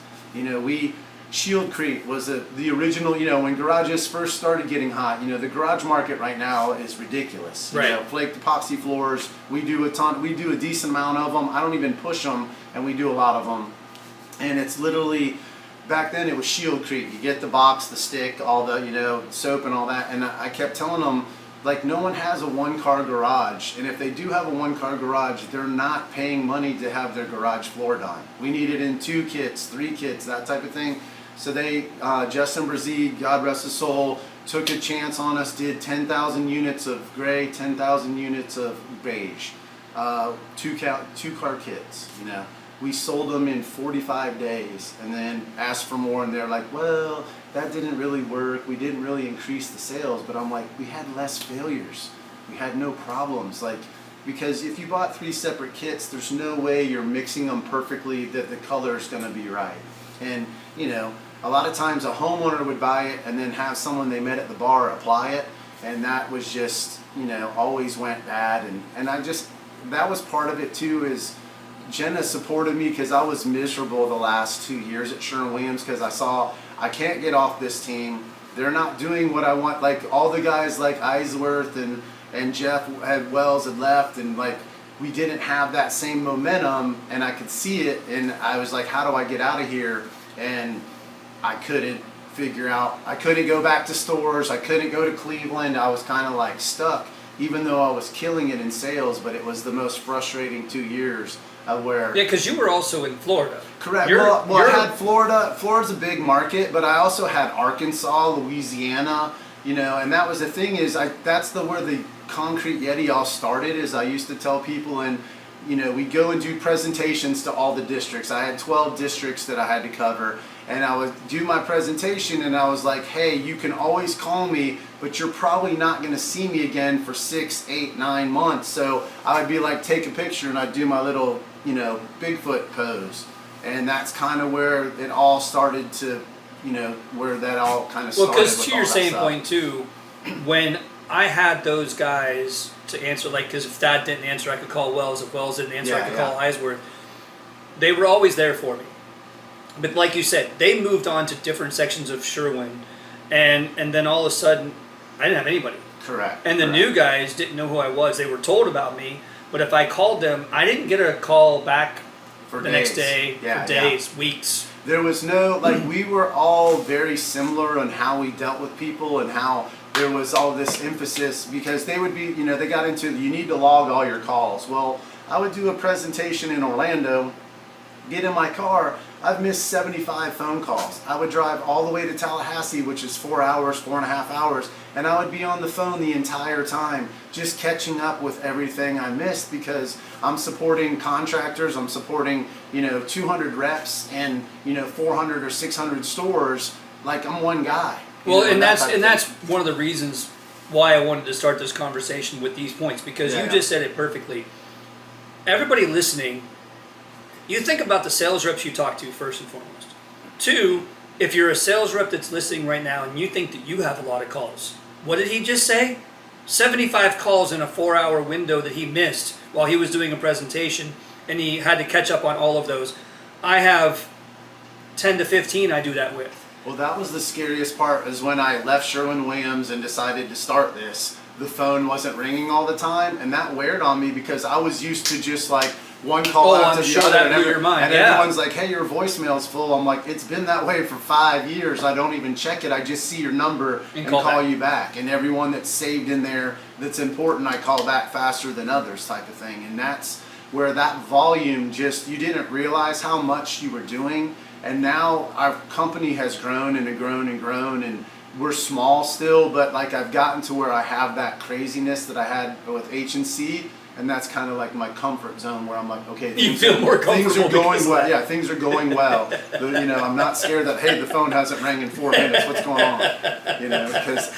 Shieldcrete was the original, when garages first started getting hot, the garage market right now is ridiculous. Right. Flaked epoxy floors, we do a decent amount of them. I don't even push them, and we do a lot of them. And it's literally, back then it was Shieldcrete. You get the box, the stick, all the, soap and all that. And I kept telling them, like, no one has a 1-car garage. And if they do have a 1-car garage, they're not paying money to have their garage floor done. We need it in 2 kits, 3 kits, that type of thing. So they, Justin Brazee, God rest his soul, took a chance on us, did 10,000 units of gray, 10,000 units of beige, 2-car kits, We sold them in 45 days and then asked for more, and they're like, well, that didn't really work. We didn't really increase the sales. But I'm like, we had less failures. We had no problems. Because if you bought 3 separate kits, there's no way you're mixing them perfectly that the color is going to be right. And, a lot of times a homeowner would buy it and then have someone they met at the bar apply it, and that was just, always went bad. And that was part of it too, is Jenna supported me because I was miserable the last 2 years at Sherwin-Williams because I saw I can't get off this team. They're not doing what I want. Like all the guys like Eisworth and Jeff had Wells had left, and like we didn't have that same momentum, and I could see it, and I was like, how do I get out of here? And I couldn't figure out. I couldn't go back to stores. I couldn't go to Cleveland. I was kind of like stuck, even though I was killing it in sales, but it was the most frustrating 2 years of where... Yeah, because you were also in Florida. Correct. I had Florida. Florida's a big market, but I also had Arkansas, Louisiana, and that was the thing is, that's where the Concrete Yeti all started, is I used to tell people, and, we'd go and do presentations to all the districts. I had 12 districts that I had to cover, and I would do my presentation, and I was like, hey, you can always call me, but you're probably not going to see me again for 6, 8, 9 months. So I would be like, take a picture, and I'd do my little, Bigfoot pose. And that's kind of where it all started to, where that all kind of started. Well, because to your same point, too, when I had those guys to answer, like, because if Thad didn't answer, I could call Wells. If Wells didn't answer, I could call Eisworth. They were always there for me. But like you said, they moved on to different sections of Sherwin, and then all of a sudden, I didn't have anybody. Correct. And the new guys didn't know who I was. They were told about me, but if I called them, I didn't get a call back for the days. next day, for days, weeks. There was no, we were all very similar on how we dealt with people and how there was all this emphasis, because they would be, they got into, you need to log all your calls. Well, I would do a presentation in Orlando, get in my car, I've missed 75 phone calls. I would drive all the way to Tallahassee, which is 4 hours, 4.5 hours, and I would be on the phone the entire time, just catching up with everything I missed, because I'm supporting contractors, I'm supporting, 200 reps and, 400 or 600 stores, like I'm one guy. Well, and that's one of the reasons why I wanted to start this conversation with these points, because you just said it perfectly. Everybody listening, you think about the sales reps you talk to first and foremost. 2, if you're a sales rep that's listening right now and you think that you have a lot of calls, what did he just say? 75 calls in a 4-hour window that he missed while he was doing a presentation, and he had to catch up on all of those. I have 10 to 15 I do that with. Well, that was the scariest part, is when I left Sherwin-Williams and decided to start this. The phone wasn't ringing all the time, and that weared on me, because I was used to just like one call after the other, that blew your mind. and everyone's like, hey, your voicemail's full. I'm like, it's been that way for 5 years. I don't even check it. I just see your number and call you back. And everyone that's saved in there that's important, I call back faster than others, type of thing. And that's where that volume you didn't realize how much you were doing. And now our company has grown and grown and grown, and we're small still, but like I've gotten to where I have that craziness that I had with H&C, and that's kind of like my comfort zone, where I'm like, okay, you feel more comfortable. Things are going well. Yeah, things are going well. I'm not scared that, hey, the phone hasn't rang in 4 minutes. What's going on? Because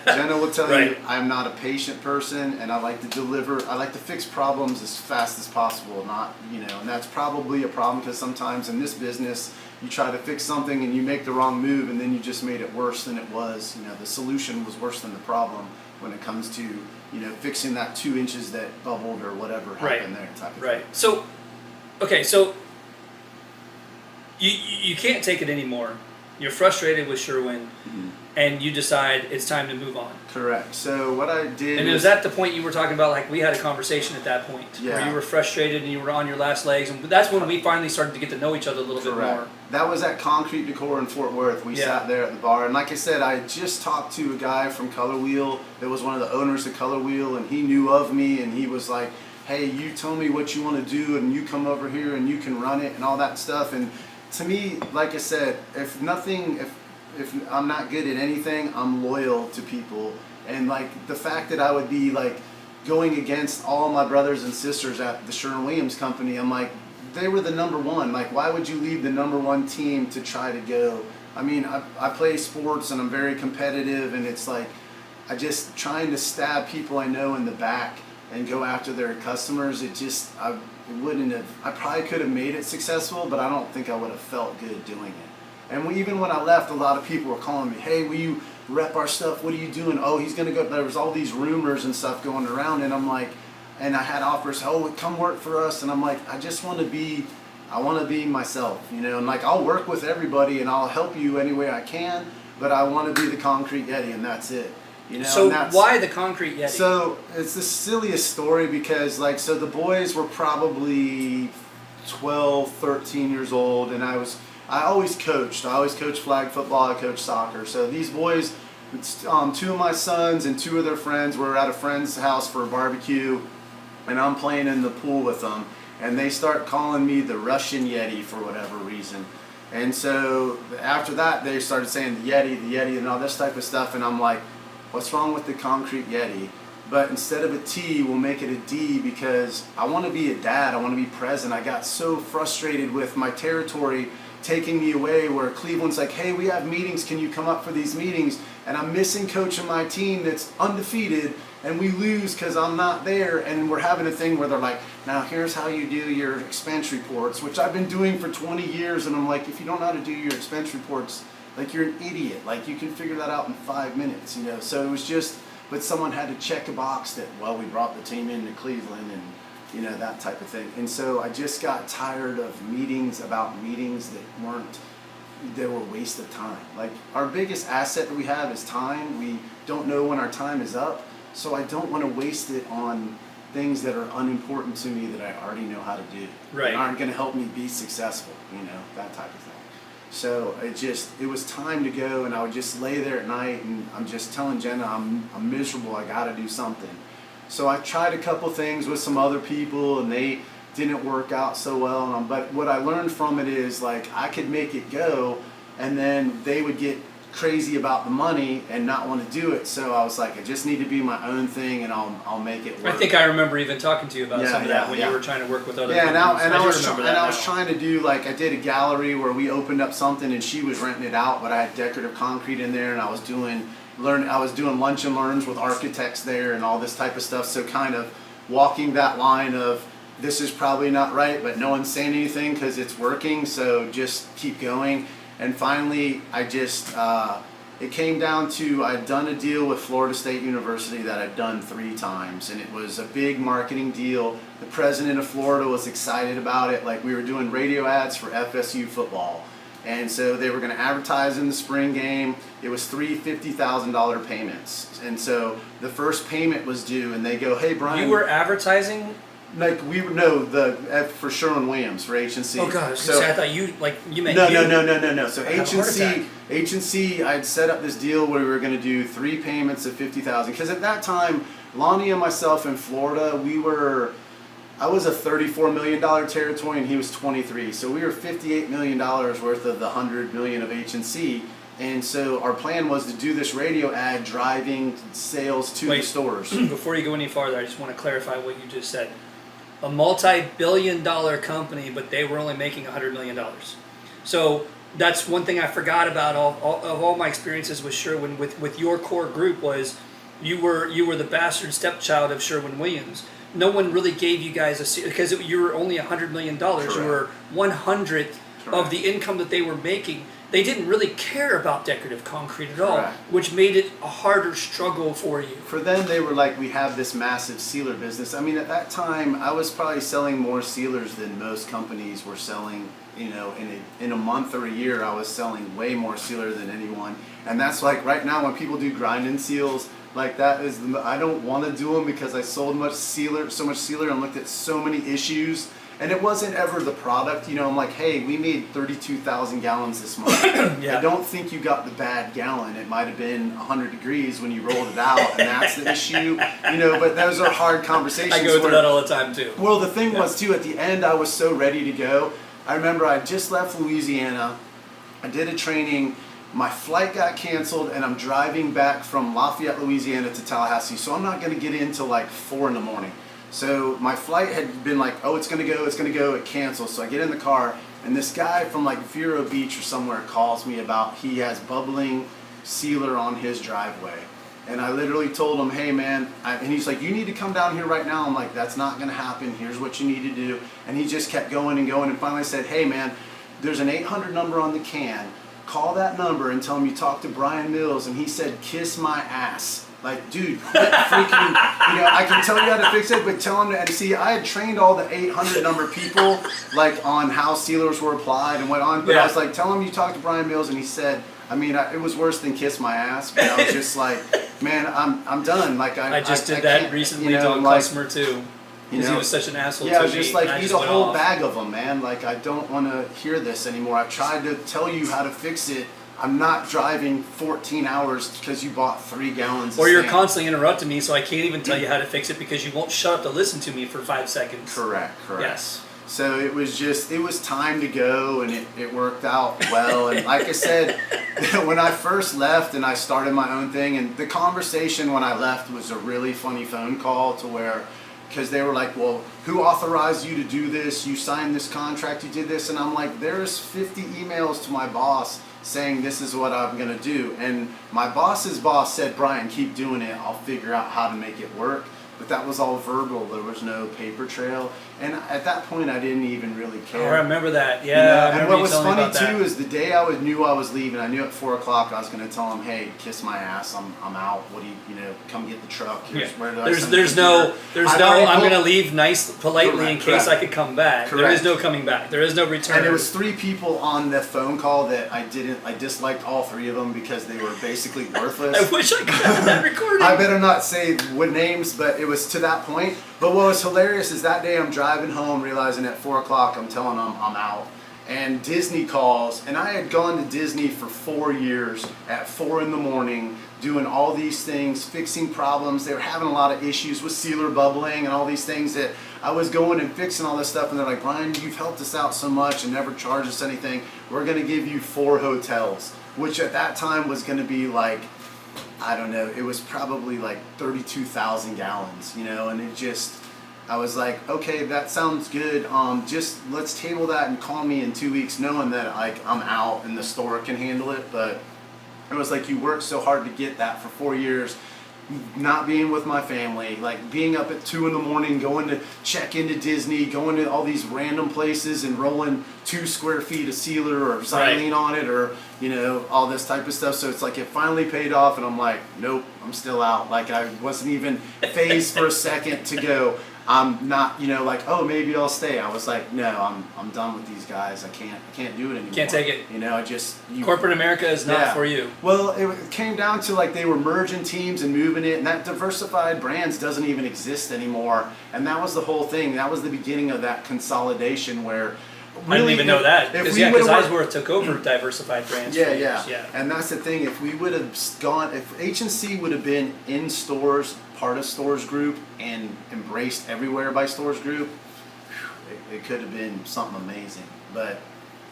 Jenna will tell you, I'm not a patient person, and I like to deliver. I like to fix problems as fast as possible. And that's probably a problem, because sometimes in this business, you try to fix something and you make the wrong move, and then you just made it worse than it was. The solution was worse than the problem when it comes to fixing that 2 inches that bubbled or whatever happened there type of thing. So, okay, so you can't take it anymore. You're frustrated with Sherwin, and you decide it's time to move on. Correct. So what I did... And was that the point you were talking about? Like, we had a conversation at that point, where you were frustrated and you were on your last legs, and that's when we finally started to get to know each other a little bit more. That was at Concrete Decor in Fort Worth. We sat there at the bar, and like I said, I just talked to a guy from Color Wheel that was one of the owners of Color Wheel, and he knew of me, and he was like, hey, you tell me what you want to do, and you come over here and you can run it and all that stuff. And to me, like I said, if I'm not good at anything, I'm loyal to people. And like the fact that I would be like going against all my brothers and sisters at the Sherwin-Williams company, I'm like, they were the number one. Like, why would you leave the number one team to try to go? I mean, I play sports and I'm very competitive, and it's like, I just trying to stab people I know in the back and go after their customers. I probably could have made it successful, but I don't think I would have felt good doing it. And even when I left, a lot of people were calling me, hey, will you rep our stuff? What are you doing? Oh, he's going to go. There was all these rumors and stuff going around, and I'm like, and I had offers, oh, come work for us, and I'm like, I want to be myself, you know, and like I'll work with everybody and I'll help you any way I can, but I want to be the Concrete Yeti, and that's it. You know, so why the Concrete Yeti? So it's the silliest story because so the boys were probably 12, 13 years old, and I always coached. I always coached flag football, I coached soccer. So these boys, two of my sons and two of their friends were at a friend's house for a barbecue, and I'm playing in the pool with them, and they start calling me the Russian Yeti for whatever reason. And so after that, they started saying the Yeti, and all this type of stuff, and I'm like, what's wrong with the Concrete Yeti? But instead of a T, we'll make it a D because I want to be a dad. I want to be present. I got so frustrated with my territory taking me away where Cleveland's like, hey, we have meetings. Can you come up for these meetings? And I'm missing coaching my team that's undefeated, and we lose because I'm not there. And we're having a thing where they're like, now here's how you do your expense reports, which I've been doing for 20 years. And I'm like, if you don't know how to do your expense reports, like you're an idiot. Like you can figure that out in 5 minutes, you know. So it was just, but someone had to check a box that, well, we brought the team into Cleveland and, you know, that type of thing. And so I just got tired of meetings about meetings that were a waste of time. Like our biggest asset that we have is time. We don't know when our time is up. So I don't want to waste it on things that are unimportant to me that I already know how to do. Right. And aren't going to help me be successful, you know, that type of thing. So it was time to go, and I would just lay there at night, and I'm just telling Jenna, I'm miserable, I gotta do something. So I tried a couple things with some other people, and they didn't work out so well, but what I learned from it is, like, I could make it go, and then they would get crazy about the money and not want to do it. So I was like, I just need to be my own thing, and I'll make it work. I think I remember even talking to you about some of that when you were trying to work with other people. I was trying to do, like, I did a gallery where we opened up something and she was renting it out, but I had decorative concrete in there, and I was doing lunch and learns with architects there and all this type of stuff. So kind of walking that line of, this is probably not right, but no one's saying anything because it's working, so just keep going. And finally, I just, it came down to, I'd done a deal with Florida State University that I'd done 3 times, and it was a big marketing deal. The president of Florida was excited about it. Like, we were doing radio ads for FSU football. And so they were going to advertise in the spring game. It was 3 $50,000 payments. And so the first payment was due, and they go, hey, Brian. You were advertising? Like, we were, no, for Sherwin-Williams, for H&C. Oh, gosh. So I thought you meant No. So H&C, I'd set up this deal where we were going to do 3 payments of $50,000. Because at that time, Lonnie and myself in Florida, I was a $34 million territory, and he was 23. So we were $58 million worth of the $100 million of H&C. And so our plan was to do this radio ad driving sales to the stores. Before you go any farther, I just want to clarify what you just said. A multi-billion-dollar company, but they were only making $100 million. So that's one thing I forgot about all my experiences with Sherwin, with your core group, was you were the bastard stepchild of Sherwin-Williams. No one really gave you guys because you were only $100 million. Correct. You were 100th of the income that they were making. They didn't really care about decorative concrete at all, Correct. which made it a harder struggle for you. For them, they were like, we have this massive sealer business. I mean, at that time, I was probably selling more sealers than most companies were selling. You know, in a month or a year, I was selling way more sealer than anyone. And that's like right now when people do grind and seals, like that is, I don't want to do them because I sold so much sealer and looked at so many issues. And it wasn't ever the product, you know, I'm like, hey, we made 32,000 gallons this month. Yeah. I don't think you got the bad gallon. It might have been 100 degrees when you rolled it out, and that's the issue, you know, but those are hard conversations. I go through that all the time, too. Well, the thing was, too, at the end, I was so ready to go. I remember I just left Louisiana. I did a training. My flight got canceled, and I'm driving back from Lafayette, Louisiana to Tallahassee, so I'm not going to get in till like 4 in the morning. So my flight had been like, oh, it's going to go, it cancels. So I get in the car, and this guy from like Vero Beach or somewhere calls me about he has bubbling sealer on his driveway. And I literally told him, hey man, and he's like, you need to come down here right now. I'm like, that's not going to happen. Here's what you need to do. And he just kept going and going. And finally I said, hey man, there's an 800 number on the can. call that number and tell him you talked to Brian Mills, and he said, kiss my ass. Like, dude, quit freaking, I can tell you how to fix it, but tell him to, and see, I had trained all the 800 number people, like, on how sealers were applied and what on, but I was like, tell him you talked to Brian Mills, and he said, it was worse than kiss my ass, but I was just like, man, I'm done. Like, I just did that recently to a customer too. Because he was such an asshole to me. Yeah, I was just like, eat a whole bag of them, man. Like, I don't want to hear this anymore. I've tried to tell you how to fix it. I'm not driving 14 hours because you bought 3 gallons of Or you're sand. constantly interrupting me, so I can't even tell you how to fix it because you won't shut up to listen to me for 5 seconds. Correct. Yes. So it was time to go, and it worked out well. And like I said, when I first left and I started my own thing, and the conversation when I left was a really funny phone call to where, because they were like, well, who authorized you to do this? You signed this contract, you did this. And I'm like, there's 50 emails to my boss saying this is what I'm going to do. And my boss's boss said, Brian, keep doing it. I'll figure out how to make it work. But that was all verbal. There was no paper trail. And at that point, I didn't even really care. Oh, I remember that. Yeah. And what was funny too is the day knew I was leaving, I knew at 4 o'clock I was going to tell him, hey, kiss my ass. I'm out. What do you come get the truck. Where do I send there's no I'm going to leave nice politely in case I could come back. Correct. There is no coming back. There is no return. And there was 3 people on the phone call that I disliked all 3 of them because they were basically worthless. I wish I could have that recording. I better not say what names, but it was to that point. But what was hilarious is that day I'm driving home realizing at 4 o'clock I'm telling them I'm out. And Disney calls, and I had gone to Disney for 4 years at 4 in the morning doing all these things, fixing problems. They were having a lot of issues with sealer bubbling and all these things that I was going and fixing all this stuff. And they're like, Brian, you've helped us out so much and never charged us anything. We're going to give you 4 hotels, which at that time was going to be like, I don't know, it was probably like 32,000 gallons, and it just, I was like, okay, that sounds good. Just let's table that and call me in 2 weeks, knowing that like I'm out and the store can handle it. But it was like, you worked so hard to get that for 4 years, not being with my family, like being up at 2 in the morning, going to check into Disney, going to all these random places and rolling 2 square feet of sealer or xylene on it, or all this type of stuff. So it's like it finally paid off, and I'm like, nope, I'm still out. Like I wasn't even phased for a second to go, I'm not, like, oh, maybe I'll stay. I was like, no, I'm done with these guys. I can't do it anymore. Can't take it. Corporate America is not for you. Well, it came down to like they were merging teams and moving it, and that diversified brands doesn't even exist anymore. And that was the whole thing. That was the beginning of that consolidation where I didn't even know that. Because Eisworth took over diversified brands. Yeah. And that's the thing. If we would have gone, if H&C would have been in stores, part of Stores Group, and embraced everywhere by Stores Group, it could have been something amazing. But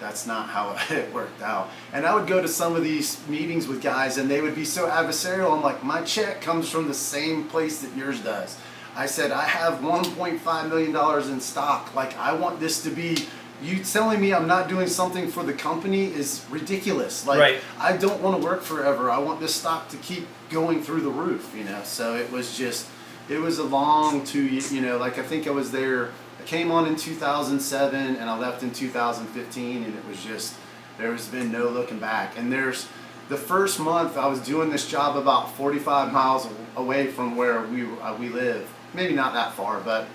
that's not how it worked out. And I would go to some of these meetings with guys, and they would be so adversarial. I'm like, my check comes from the same place that yours does. I said, I have $1.5 million in stock. Like, I want this to be. You telling me I'm not doing something for the company is ridiculous. Like, I don't want to work forever. I want this stock to keep going through the roof, So it was a long 2 years, like I think I was there, I came on in 2007 and I left in 2015, and it was just, there's been no looking back. And the first month I was doing this job about 45 miles away from where we live. Maybe not that far, but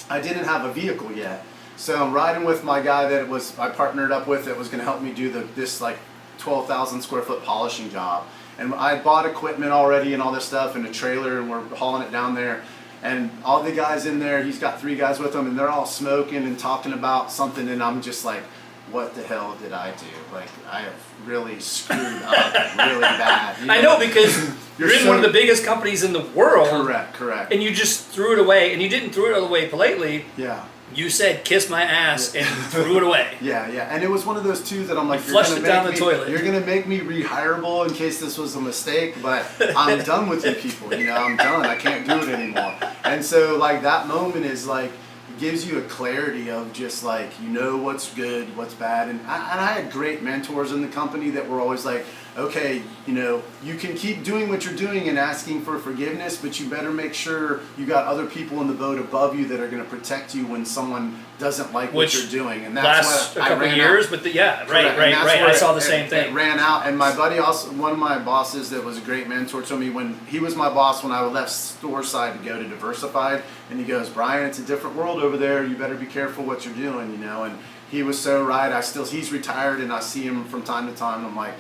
I didn't have a vehicle yet. So I'm riding with my guy I partnered up with that was going to help me do this like 12,000 square foot polishing job. And I bought equipment already and all this stuff in a trailer, and we're hauling it down there. And all the guys in there, he's got 3 guys with him, and they're all smoking and talking about something, and I'm just like, what the hell did I do? Like, I have really screwed up really bad. I know, because you're in one of the biggest companies in the world. Correct. And you just threw it away, and you didn't throw it away politely. Yeah. You said, kiss my ass, and threw it away. Yeah. And it was one of those too that I'm like, flushed it down the toilet. You're going to make me rehireable in case this was a mistake, but I'm done with you people. I'm done. I can't do it anymore. And so, like, that moment is like, it gives you a clarity of just like, what's good, what's bad. And I had great mentors in the company that were always like, okay, you know, you can keep doing what you're doing and asking for forgiveness, but you better make sure you got other people in the boat above you that are going to protect you when someone doesn't like what you're doing. And that's last what a couple I ran years, out. but right. Where I saw the same thing. It ran out, and my buddy, also one of my bosses that was a great mentor, told me when he was my boss when I left store side to go to Diversified, and he goes, Brian, it's a different world over there. You better be careful what you're doing, you know. And he was so right. He's retired, and I see him from time to time. And I'm like,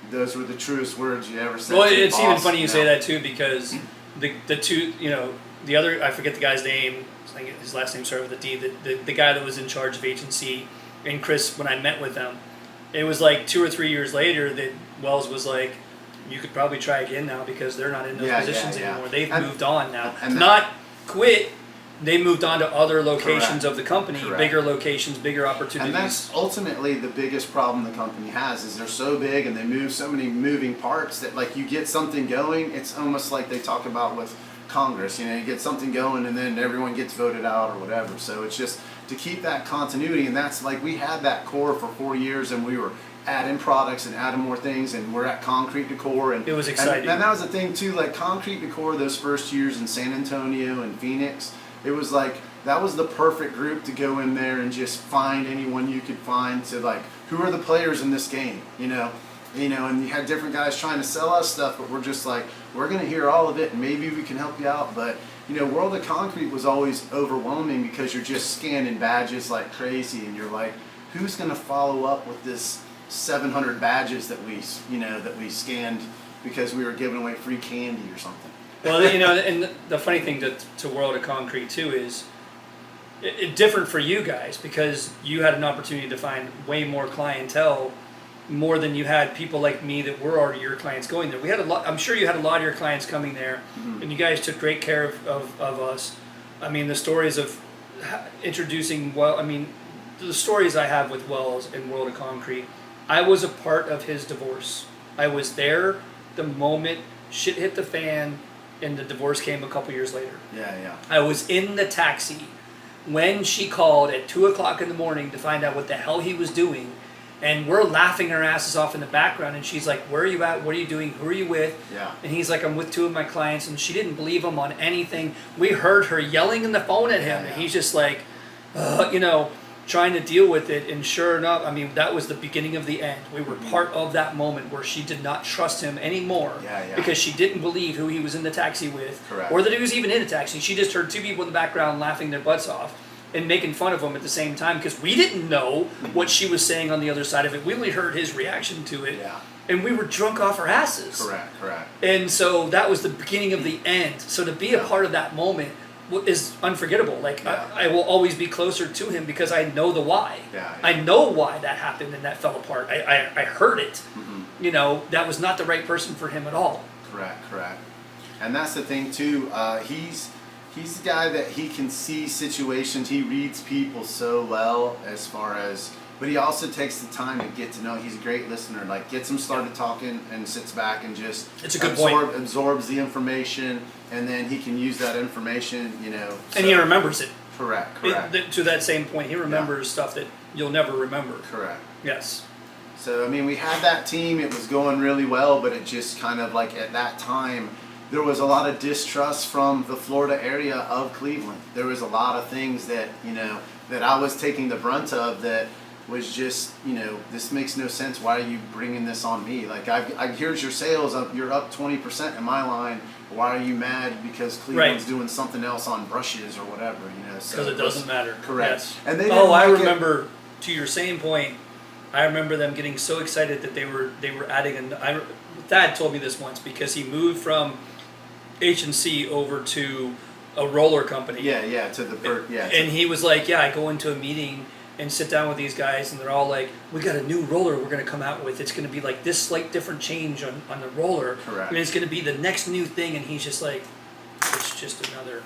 those were the truest words you ever said. Well, to it's boss, even funny you know? say that too, because the two, you know, the other, I forget the guy's name. I think his last name started with a D. The guy that was in charge of agency, and Chris, when I met with them, it was like 2 or 3 years later that Wells was like, you could probably try again now because they're not in those positions anymore. They've moved on now. Not quit. They moved on to other locations of the company, bigger locations, bigger opportunities. And that's ultimately the biggest problem the company has is they're so big and they move so many moving parts that like you get something going, it's almost like they talk about with Congress, you know, you get something going and then everyone gets voted out or whatever. So it's just to keep that continuity, and that's like we had that core for 4 years and we were adding products and adding more things, and we're at Concrete Decor, and it was exciting. And that was the thing too, like Concrete Decor those first years in San Antonio and Phoenix, it was like that was the perfect group to go in there and just find anyone you could find to like who are the players in this game, you know, and you had different guys trying to sell us stuff, but we're just like, we're gonna hear all of it and maybe we can help you out. But you know, World of Concrete was always overwhelming because you're just scanning badges like crazy, and you're like, who's gonna follow up with this 700 badges that we scanned because we were giving away free candy or something. Well, you know, and the funny thing to World of Concrete too is it different for you guys because you had an opportunity to find way more clientele, more than you had people like me that were already your clients going there. We had a lot. I'm sure you had a lot of your clients coming there, and you guys took great care of us. I mean, the stories of introducing the stories I have with Wells and World of Concrete. I was a part of his divorce. I was there the moment shit hit the fan and the divorce came a couple years later. Yeah. I was in the taxi when she called at 2 o'clock in the morning to find out what the hell he was doing. And we're laughing our asses off in the background. And she's like, where are you at? What are you doing? Who are you with? Yeah. And he's like, I'm with 2 of my clients. And she didn't believe him on anything. We heard her yelling in the phone at him. Yeah. And he's just like, trying to deal with it. And sure enough, I mean, that was the beginning of the end. We were part of that moment where she did not trust him anymore. Because she didn't believe who he was in the taxi with. Correct. Or that he was even in a taxi. She just heard 2 people in the background laughing their butts off and making fun of him at the same time because we didn't know what she was saying on the other side of it. We only heard his reaction to it. Yeah. And we were drunk off our asses. Correct. And so that was the beginning of the end. So to be a part of that moment is unforgettable. Like I will always be closer to him because I know the why. Yeah. I know why that happened and that fell apart. I heard it. You know, that was not the right person for him at all. Correct. And that's the thing too. He's the guy that he can see situations. He reads people so well as far as, but he also takes the time to get to know. He's a great listener. Like gets them started talking and sits back and just absorbs the information, and then he can use that information, you know. And he remembers it. Correct. To that same point, he remembers stuff that you'll never remember. Correct. Yes. So I mean, we had that team. It was going really well, but it just kind of like at that time, there was a lot of distrust from the Florida area of Cleveland. There was a lot of things that, you know, that I was taking the brunt of that was just, you know, this makes no sense. Why are you bringing this on me? Like, here's your sales, you're up 20% in my line. Why are you mad because Cleveland's doing something else on brushes or whatever, you know? Because it doesn't matter. Correct. Yes. And they I remember, to your same point, I remember them getting so excited that they were adding, Thad told me this once because he moved from H&C over to a roller company. And he was like, I go into a meeting and sit down with these guys and they're all like, we got a new roller we're going to come out with. It's going to be like this slight different change on the roller. Correct. And it's going to be the next new thing. And he's just like, it's just another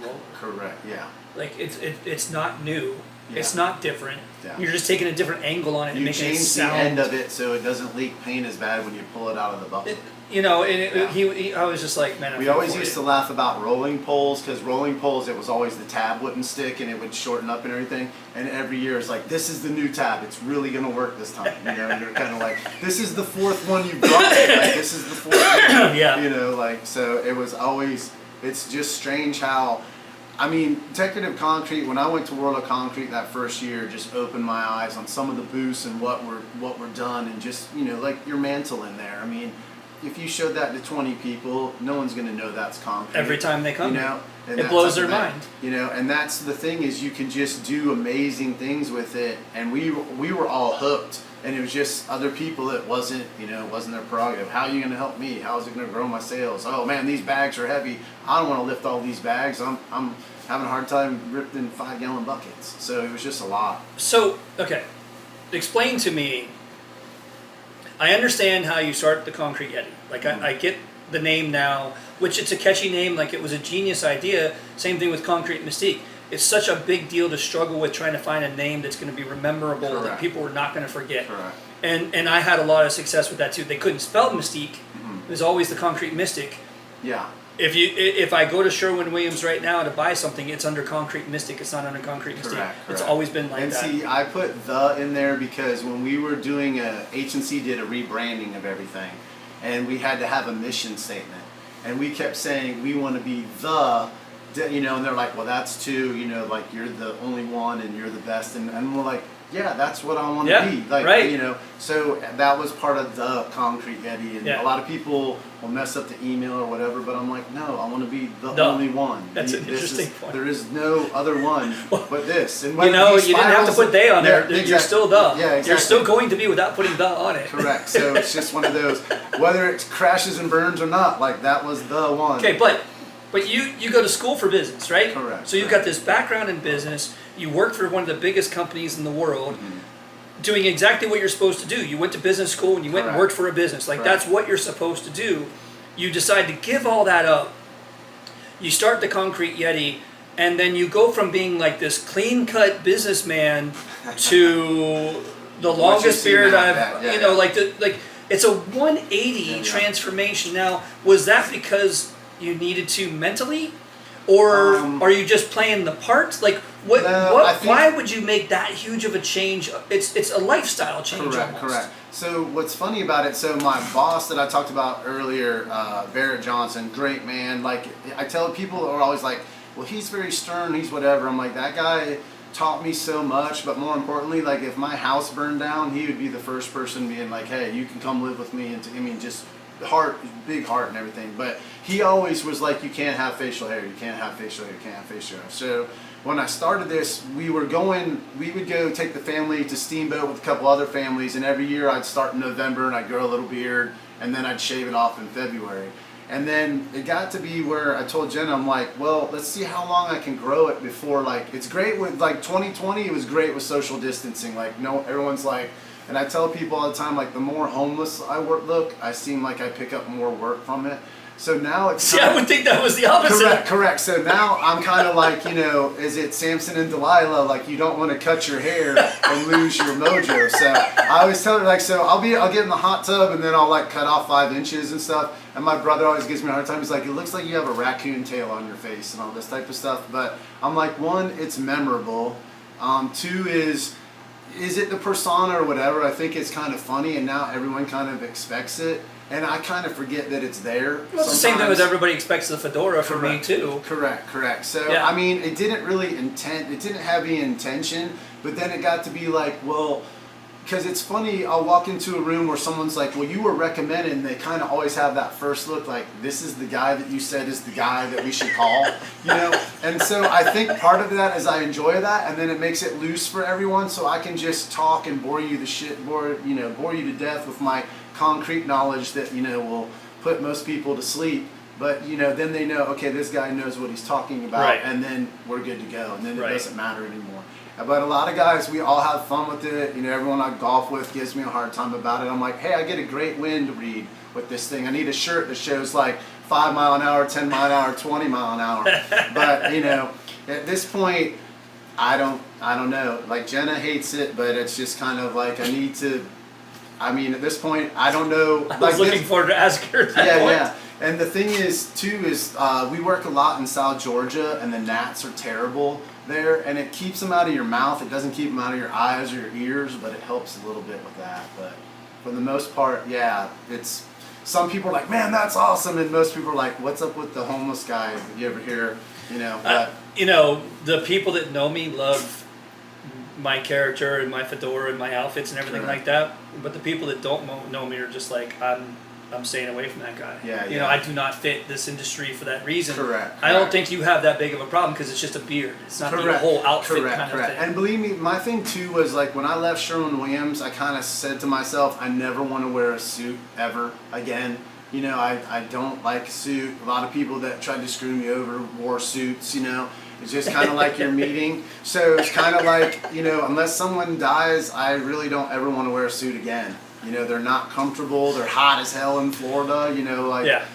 roller. Correct, yeah. Like it's not new. Yeah. It's not different. Yeah. You're just taking a different angle on it and making it sound. You change the end of it so it doesn't leak paint as bad when you pull it out of the bubble. you know, and I was just like, man. We always used to laugh about rolling poles, because rolling poles, it was always the tab wouldn't stick and it would shorten up and everything. And every year it's like, this is the new tab. It's really going to work this time. You know, you're kind of like, this is the fourth one you've brought. Like, this is the fourth one. Yeah. You know, like, so it was always, it's just strange how, I mean, decorative concrete, when I went to World of Concrete that first year, just opened my eyes on some of the booths and what were done, and just, you know, like your mantle in there. I mean, if you showed that to 20 people, no one's going to know that's concrete. Every time they come, you know, and it blows their mind. You know, and that's the thing, is you can just do amazing things with it, and we were all hooked. And it was just other people that wasn't their prerogative. How are you going to help me? How is it going to grow my sales? Oh man, these bags are heavy. I don't want to lift all these bags. I'm having a hard time lifting 5-gallon buckets. So it was just a lot. So, okay, explain to me. I understand how you start the Concrete Yedi. Like, I get the name now, which it's a catchy name. Like, it was a genius idea. Same thing with Concrete Mystique. It's such a big deal to struggle with trying to find a name that's going to be memorable, Correct. that people are not going to forget. Correct. And I had a lot of success with that too. They couldn't spell Mystique. Mm-hmm. It was always the Concrete Mystic. Yeah. If I go to Sherwin-Williams right now to buy something, it's under Concrete Mystic. It's not under Concrete Mystique. Correct. It's always been like and that. And see, I put the in there because when we were doing H&C did a rebranding of everything, and we had to have a mission statement, and we kept saying we want to be the. You know, and they're like, well, that's too, you know, like you're the only one and you're the best, and we're like, yeah, that's what I want to be, like, right. You know. So that was part of the Concrete Yedi, and a lot of people will mess up the email or whatever, but I'm like, no, I want to be the only one. That's an interesting point. There is no other one but this. And you know, you didn't have to put they on there. Exactly. You're still the. Yeah, exactly. You're still going to be without putting the on it. Correct. So it's just one of those, whether it crashes and burns or not, like that was the one. Okay, but you go to school for business, right? Correct. So you've got this background in business. You work for one of the biggest companies in the world, doing exactly what you're supposed to do. You went to business school and you went and worked for a business. Like, that's what you're supposed to do. You decide to give all that up. You start the Concrete Yedi, and then you go from being like this clean-cut businessman to the longest beard I've, like it's a 180 transformation. Now, was that because you needed to mentally, or are you just playing the part? Like, why would you make that huge of a change? It's a lifestyle change. Correct. So what's funny about it? So my boss that I talked about earlier, Barrett Johnson, great man. Like, I tell people are always like, well, he's very stern. He's whatever. I'm like, that guy taught me so much. But more importantly, like, if my house burned down, he would be the first person being like, hey, you can come live with me. And just big heart and everything. But he always was like, you can't have facial hair, you can't have facial hair, you can't have facial hair. So when I started this, we would go take the family to Steamboat with a couple other families, and every year I'd start in November and I'd grow a little beard, and then I'd shave it off in February. And then it got to be where I told Jenna, I'm like, well, let's see how long I can grow it before, like, it's great with, like, 2020, it was great with social distancing. Like, no, everyone's like, and I tell people all the time, like, the more homeless I look, I seem like I pick up more work from it. So now it's... See, I would think that was the opposite. Correct. So now I'm kind of like, you know, is it Samson and Delilah? Like, you don't want to cut your hair and lose your mojo. So I always tell her, like, so I'll get in the hot tub and then I'll, like, cut off 5 inches and stuff. And my brother always gives me a hard time. He's like, it looks like you have a raccoon tail on your face and all this type of stuff. But I'm like, one, it's memorable. Two is it the persona or whatever? I think it's kind of funny, and now everyone kind of expects it, and I kind of forget that it's there. Well, it's the same thing with everybody expects the fedora for me too. Correct. So yeah. I mean, it didn't have any intention, but then it got to be like, well, because it's funny, I'll walk into a room where someone's like, well, you were recommended, and they kind of always have that first look like, this is the guy that you said is the guy that we should call, you know? And so I think part of that is I enjoy that, and then it makes it loose for everyone, so I can just talk and bore you to death with my concrete knowledge that, you know, will put most people to sleep. But, you know, then they know, okay, this guy knows what he's talking about, and then we're good to go, and then it doesn't matter anymore. But a lot of guys, we all have fun with it. You know, everyone I golf with gives me a hard time about it. I'm like, hey, I get a great wind read with this thing. I need a shirt that shows like 5 mile an hour, 10 mile an hour, 20 mile an hour. But, you know, at this point, I don't know. Like, Jenna hates it, but it's just kind of like I I mean, at this point, I don't know. I was looking forward to asking her that point. Yeah. And the thing is, too, is we work a lot in South Georgia, and the gnats are terrible there, and it keeps them out of your mouth. It doesn't keep them out of your eyes or your ears, but it helps a little bit with that. But for the most part, yeah, it's. Some people are like, man, that's awesome, and most people are like, what's up with the homeless guy? You ever hear, you know? But, The people that know me love my character and my fedora and my outfits and everything like that. But the people that don't know me are just like, I'm staying away from that guy. Yeah. I do not fit this industry for that reason. Correct. I don't think you have that big of a problem because it's just a beard. It's not the whole outfit kind of thing. And believe me, my thing too was like when I left Sherwin-Williams, I kind of said to myself, I never want to wear a suit ever again. You know, I don't like a suit. A lot of people that tried to screw me over wore suits, you know. It's just kind of like your meeting. So it's kind of like, unless someone dies, I really don't ever want to wear a suit again. You know, they're not comfortable. They're hot as hell in Florida,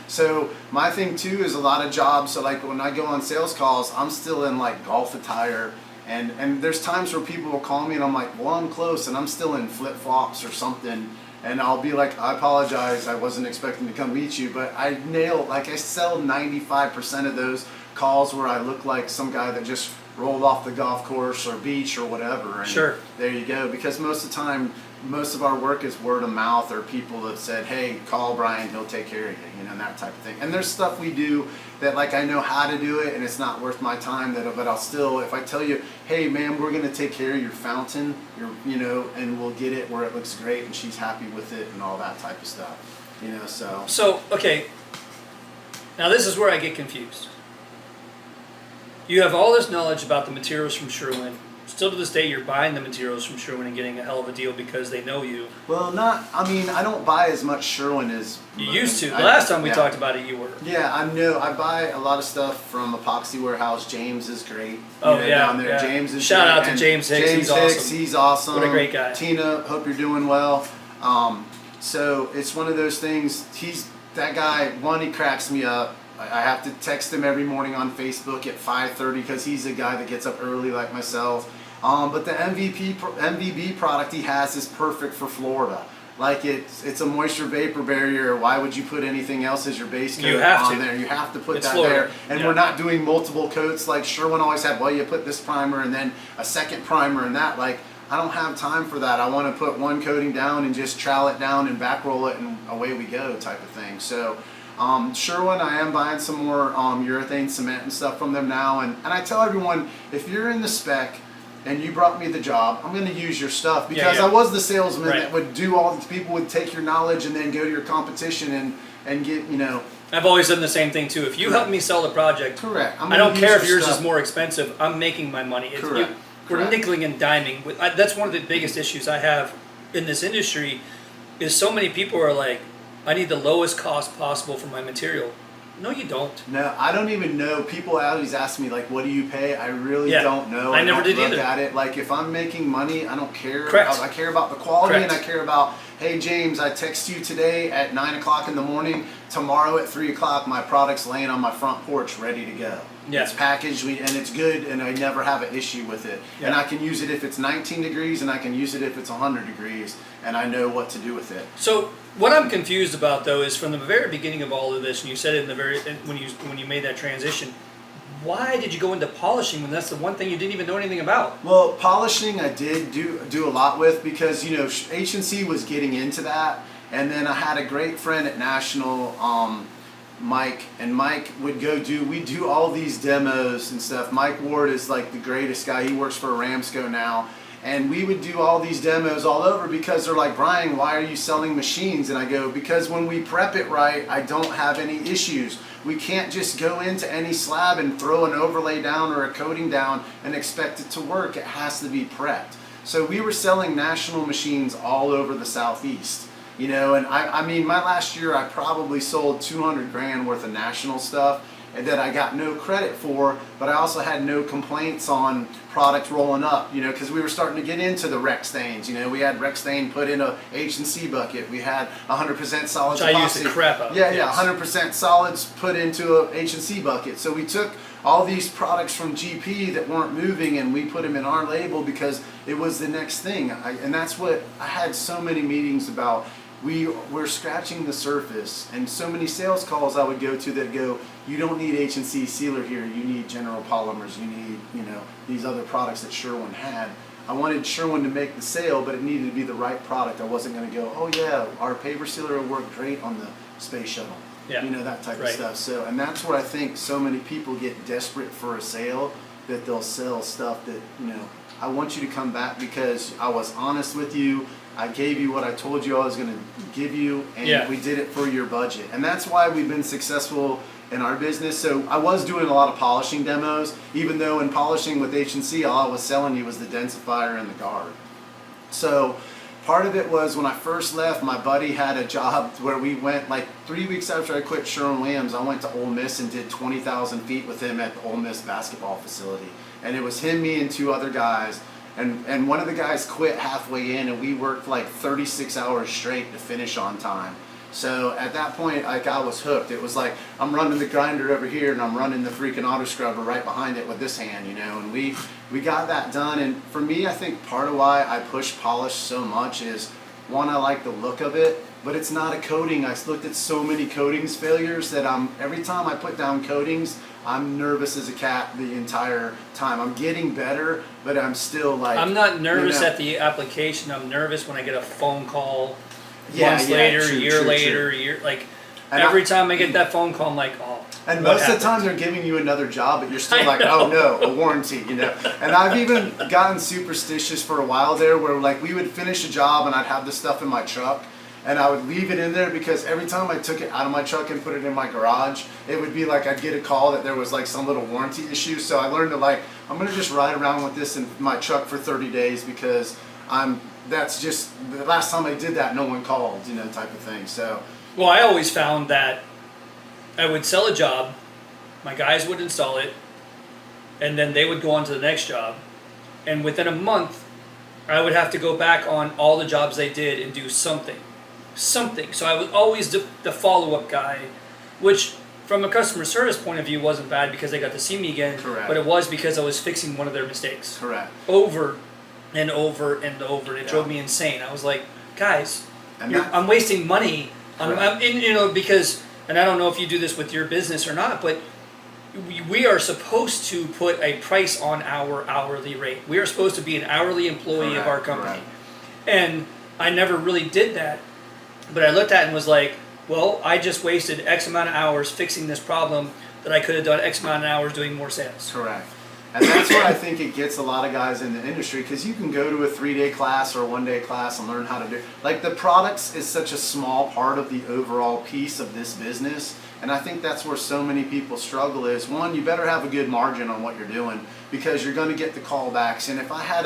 So my thing too is a lot of jobs. So like when I go on sales calls, I'm still in like golf attire. And there's times where people will call me and I'm like, well, I'm close and I'm still in flip-flops or something. And I'll be like, I apologize, I wasn't expecting to come meet you. But I sell 95% of those calls where I look like some guy that just rolled off the golf course or beach or whatever. And sure. There you go. Because most of the time, most of our work is word of mouth or people that said, hey, call Brian, he'll take care of you, and that type of thing. And there's stuff we do that like I know how to do it and it's not worth my time, but I'll still, if I tell you, hey man, we're going to take care of your fountain, and we'll get it where it looks great and she's happy with it and all that type of stuff, So, okay, now this is where I get confused. You have all this knowledge about the materials from Sherwin. Still to this day, you're buying the materials from Sherwin and getting a hell of a deal because they know you. Well, I don't buy as much Sherwin as... You used to. The last time we talked about it, you were. Yeah, I know. I buy a lot of stuff from Epoxy Warehouse. James is great. Down there. Yeah. James is Shout great. out to James Hicks. He's awesome. What a great guy. Tina, hope you're doing well. So it's one of those things. That guy, he cracks me up. I have to text him every morning on Facebook at 5:30 because he's a guy that gets up early like myself. But the MVB product he has is perfect for Florida. Like it's a moisture vapor barrier. Why would you put anything else as your base coat on there? You have to put that there. And we're not doing multiple coats like Sherwin always had. Well, you put this primer and then a second primer and that. Like I don't have time for that. I want to put one coating down and just trowel it down and back roll it and away we go type of thing. So Sherwin, I am buying some more urethane cement and stuff from them now. And I tell everyone, if you're in the spec and you brought me the job, I'm going to use your stuff because I was the salesman that would do all these people would take your knowledge and then go to your competition and get, I've always done the same thing too. If you help me sell the project, correct. I don't care if yours is more expensive. I'm making my money. Correct. We're nickeling and diming. That's one of the biggest issues I have in this industry is so many people are like, I need the lowest cost possible for my material. No, you don't. No, I don't even know. People always ask me, like, what do you pay? I really don't know. I never did look either. At it. Like, if I'm making money, I don't care. Correct. I care about the quality Correct. and I care about, hey, James, I text you today at 9 o'clock in the morning. Tomorrow at 3 o'clock, my product's laying on my front porch ready to go. Yeah. It's packaged and it's good and I never have an issue with it. Yeah. And I can use it if it's 19 degrees and I can use it if it's 100 degrees and I know what to do with it. So what I'm confused about though is from the very beginning of all of this, and you said it when you made that transition, why did you go into polishing when that's the one thing you didn't even know anything about? Well, polishing I did do a lot with because H&C was getting into that, and then I had a great friend at National, Mike, and Mike would we'd do all these demos and stuff. Mike Ward is like the greatest guy. He works for Ramsco now. And we would do all these demos all over because they're like, Brian, why are you selling machines? And I go, because when we prep it right, I don't have any issues. We can't just go into any slab and throw an overlay down or a coating down and expect it to work. It has to be prepped. So we were selling National machines all over the Southeast. And I mean, my last year I probably sold 200 grand worth of National stuff. and that I got no credit for, but I also had no complaints on products rolling up, you know, because we were starting to get into the rec stains. You know, we had rec stain put in a H&C bucket. We had 100% solids. Which I used the crap out of. Yeah, yes. 100% solids put into a H&C bucket. So we took all these products from GP that weren't moving and we put them in our label because it was the next thing. And that's what I had so many meetings about. We're scratching the surface, and so many sales calls I would go to that go, you don't need H&C sealer here, you need General Polymers, you need, you know, these other products that Sherwin had. I wanted Sherwin to make the sale, but it needed to be the right product. I wasn't going to go, oh yeah, our paper sealer will work great on the space shuttle. Yeah. You know, that type Right. of stuff. So, and that's where I think so many people get desperate for a sale, that they'll sell stuff that, you know, I want you to come back because I was honest with you. I gave you what I told you I was going to give you, and Yeah. we did it for your budget. And that's why we've been successful in our business. So I was doing a lot of polishing demos, even though in polishing with H&C, all I was selling you was the densifier and the guard. So part of it was when I first left, my buddy had a job where we went, like 3 weeks after I quit Sherwin-Williams, I went to Ole Miss and did 20,000 feet with him at the Ole Miss basketball facility. And it was him, me, and two other guys. And one of the guys quit halfway in, and we worked like 36 hours straight to finish on time. So at that point, like, I was hooked. It was like I'm running the grinder over here, and I'm running the freaking auto scrubber right behind it with this hand, you know. And we got that done. And for me, I think part of why I push polish so much is, one, I like the look of it, but it's not a coating. I looked at so many coatings failures that every time I put down coatings, I'm nervous as a cat the entire time. I'm getting better, but I'm still like... I'm not nervous you know, at the application. I'm nervous when I get a phone call Yeah, months yeah, later, true, a year true, later, true. a year, like And every time I get that phone call, I'm like, oh. And what most of the time happened? they're giving you another job, but you're still I like, know. oh no, a warranty, you know. And I've even gotten superstitious for a while there, where like we would finish a job and I'd have this stuff in my truck, and I would leave it in there because every time I took it out of my truck and put it in my garage, it would be like I'd get a call that there was like some little warranty issue. So I learned to like, I'm gonna just ride around with this in my truck for 30 days because that's just, the last time I did that, no one called, you know, type of thing. So. Well, I always found that I would sell a job, my guys would install it, and then they would go on to the next job. And within a month, I would have to go back on all the jobs they did and do something. So I was always the follow-up guy, which from a customer service point of view wasn't bad because they got to see me again. Correct. But it was because I was fixing one of their mistakes. Correct. Over and over and over. And it drove Yeah. me insane. I was like, guys, And I'm wasting money. Correct. You know, because, and I don't know if you do this with your business or not, but we are supposed to put a price on our hourly rate. We are supposed to be an hourly employee of our Correct, company. correct. And I never really did that. But I looked at it and was like, well, I just wasted X amount of hours fixing this problem that I could have done X amount of hours doing more sales. Correct. And that's where I think it gets a lot of guys in the industry, because you can go to a 3-day class or a 1-day class and learn how to do, like, the products is such a small part of the overall piece of this business. And I think that's where so many people struggle is, one, you better have a good margin on what you're doing, because you're going to get the callbacks. And if I had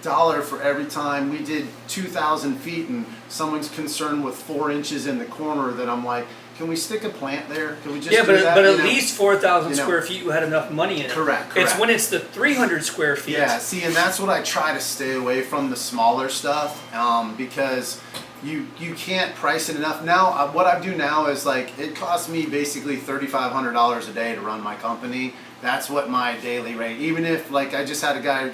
$1 for every time we did 2,000 feet and someone's concerned with 4 inches in the corner, that I'm like, can we stick a plant there? Can we just do that? But You at know? least 4,000 You know. square feet, you had enough money in it. Correct, It's correct. when it's the 300 square feet. Yeah, see, and that's what I try to stay away from, the smaller stuff, because you can't price it enough. Now, what I do now is, like, it costs me basically $3,500 a day to run my company. That's what my daily rate. Even if, like, I just had a guy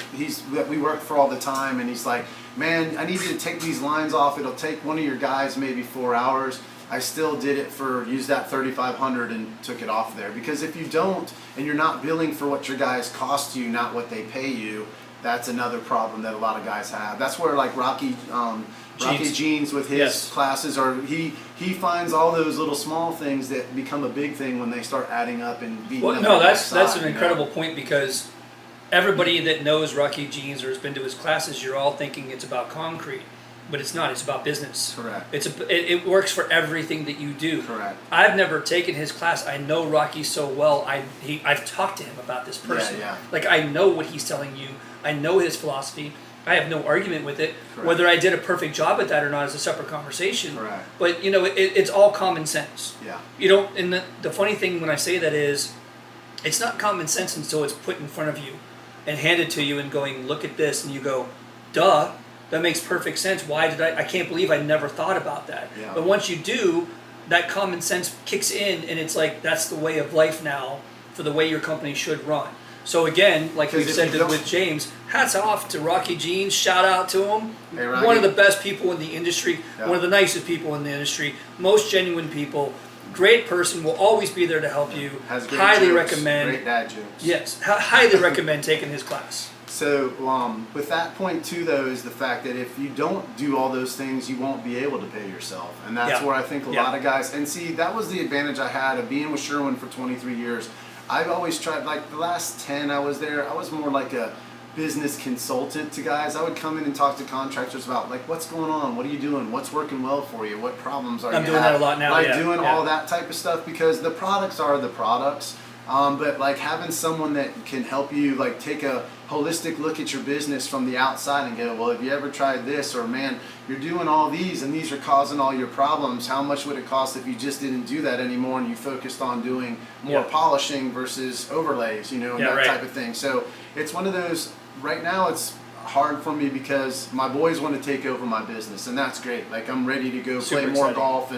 that we work for all the time, and he's like, man, I need you to take these lines off. It'll take one of your guys maybe 4 hours. I still did it used that $3,500 and took it off there. Because if you don't, and you're not billing for what your guys cost you, not what they pay you, that's another problem that a lot of guys have. That's where, like, Rocky Jeans with his Yes. classes, or he finds all those little small things that become a big thing when they start adding up and beating Well, up no, on that's the side, an you know? incredible point, because everybody that knows Rocky Jeans or has been to his classes, you're all thinking it's about concrete, but it's not. It's about business. Correct. It works for everything that you do. Correct. I've never taken his class. I know Rocky so well. I've talked to him about this person. Yeah. Like, I know what he's telling you. I know his philosophy. I have no argument with it. Correct. Whether I did a perfect job at that or not is a separate conversation. Correct. But, you know, it's all common sense. Yeah. You don't, and the funny thing when I say that is, It's not common sense until it's put in front of you and handed to you and going, look at this, and you go, duh, that makes perfect sense. Why did I can't believe I never thought about that. Yeah. But once you do, that common sense kicks in, and it's like, that's the way of life now for the way your company should run. So again, like we've said with James, hats off to Rocky Jeans, shout out to him. Hey, Rocky. One of the best people in the industry, Yeah. one of the nicest people in the industry, most genuine people, great person, will always be there to help you. Has great Highly jokes, recommend. great dad jokes. Yes, highly recommend taking his class. So with that point too, though, is the fact that if you don't do all those things, you won't be able to pay yourself, and that's Yeah. where I think a Yeah. lot of guys. And see, that was the advantage I had of being with Sherwin for 23 years. I've always tried. Like the last 10 I was there, I was more like a business consultant to guys. I would come in and talk to contractors about like what's going on, what are you doing, what's working well for you, what problems are you I'm doing having? that a lot now. Like yeah. doing yeah. all that type of stuff, because the products are the products. But like having someone that can help you like take a holistic look at your business from the outside and go, well, have you ever tried this? Or man, you're doing all these and these are causing all your problems. How much would it cost if you just didn't do that anymore and you focused on doing more Yeah. polishing versus overlays, and Yeah, that right. type of thing. So it's one of those, right now it's hard for me because my boys want to take over my business, and that's great. Like I'm ready to go Super play more exciting. golf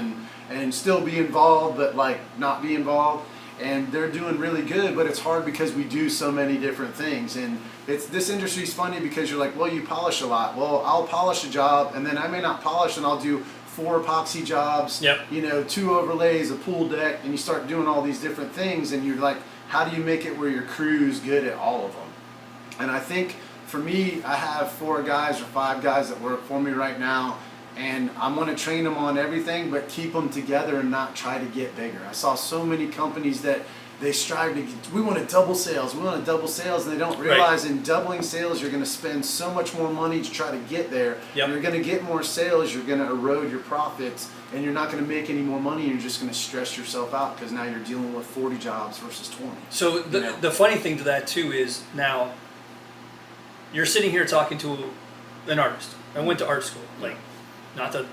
and still be involved, but like not be involved. And they're doing really good, but it's hard because we do so many different things. And it's this industry's funny because you're like, well, you polish a lot. Well, I'll polish a job, and then I may not polish, and I'll do 4 epoxy jobs, Yep. 2 overlays, a pool deck, and you start doing all these different things, and you're like, how do you make it where your crew's good at all of them? And I think for me, I have 4 guys or 5 guys that work for me right now, and I'm going to train them on everything, but keep them together and not try to get bigger. I saw so many companies that they strive to, we want to double sales, and they don't realize in doubling sales, you're going to spend so much more money to try to get there. Yep. You're going to get more sales, you're going to erode your profits, and you're not going to make any more money. You're just going to stress yourself out because now you're dealing with 40 jobs versus 20. So the funny thing to that too is now you're sitting here talking to an artist. I went to art school. Like, not that,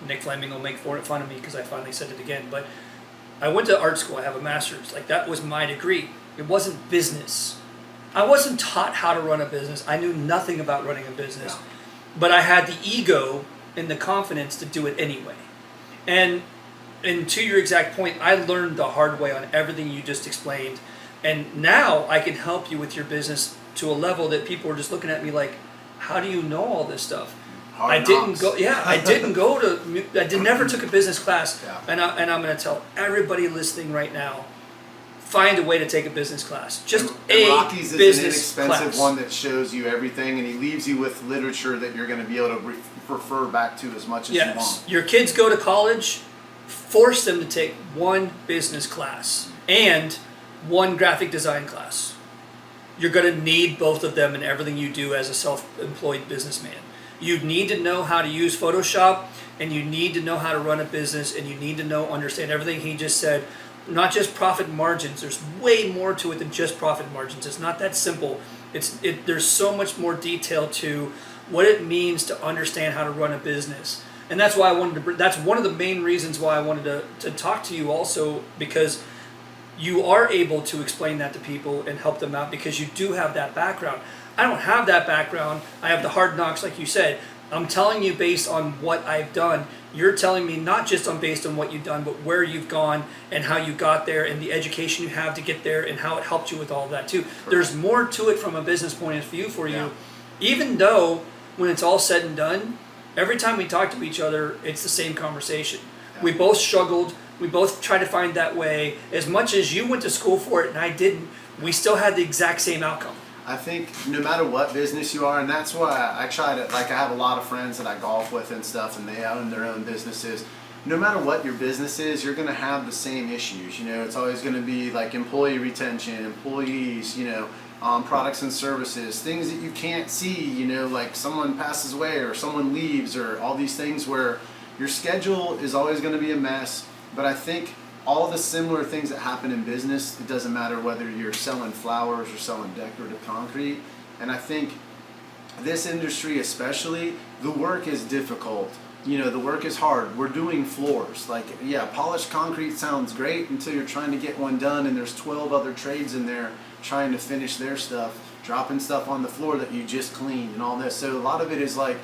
Nick Fleming will make fun of me because I finally said it again, but I went to art school. I have a master's. Like, that was my degree. It wasn't business. I wasn't taught how to run a business. I knew nothing about running a business. Yeah. But I had the ego and the confidence to do it anyway. And to your exact point, I learned the hard way on everything you just explained. And now I can help you with your business to a level that people are just looking at me like, how do you know all this stuff? I didn't never took a business class. Yeah. And I'm going to tell everybody listening right now, find a way to take a business class. Just and Rocky's is business an inexpensive class. one that shows you everything, and he leaves you with literature that you're going to be able to refer back to as much as you want. Your kids go to college, force them to take one business class and one graphic design class. You're going to need both of them in everything you do as a self-employed businessman. You need to know how to use Photoshop, and you need to know how to run a business, and you need to understand everything he just said. Not just profit margins. There's way more to it than just profit margins. It's not that simple. There's so much more detail to what it means to understand how to run a business. And that's why that's one of the main reasons why I wanted to talk to you also, because you are able to explain that to people and help them out because you do have that background. I don't have that background. I have the hard knocks, like you said. I'm telling you based on what I've done. You're telling me not just based on what you've done, but where you've gone and how you got there and the education you have to get there and how it helped you with all of that too. Correct. There's more to it from a business point of view for you. Yeah. Even though when it's all said and done, every time we talk to each other, it's the same conversation. Yeah. We both struggled. We both tried to find that way. As much as you went to school for it and I didn't, we still had the exact same outcome. I think no matter what business you are, and that's why I try to, like I have a lot of friends that I golf with and stuff, and they own their own businesses. No matter what your business is, you're going to have the same issues. It's always going to be like employee retention, employees, products and services, things that you can't see, like someone passes away or someone leaves or all these things where your schedule is always going to be a mess. But I think all the similar things that happen in business, it doesn't matter whether you're selling flowers or selling decorative concrete. And I think this industry especially, the work is difficult, the work is hard. We're doing floors. Like, yeah, polished concrete sounds great until you're trying to get one done and there's 12 other trades in there trying to finish their stuff, dropping stuff on the floor that you just cleaned and all this. So a lot of it is like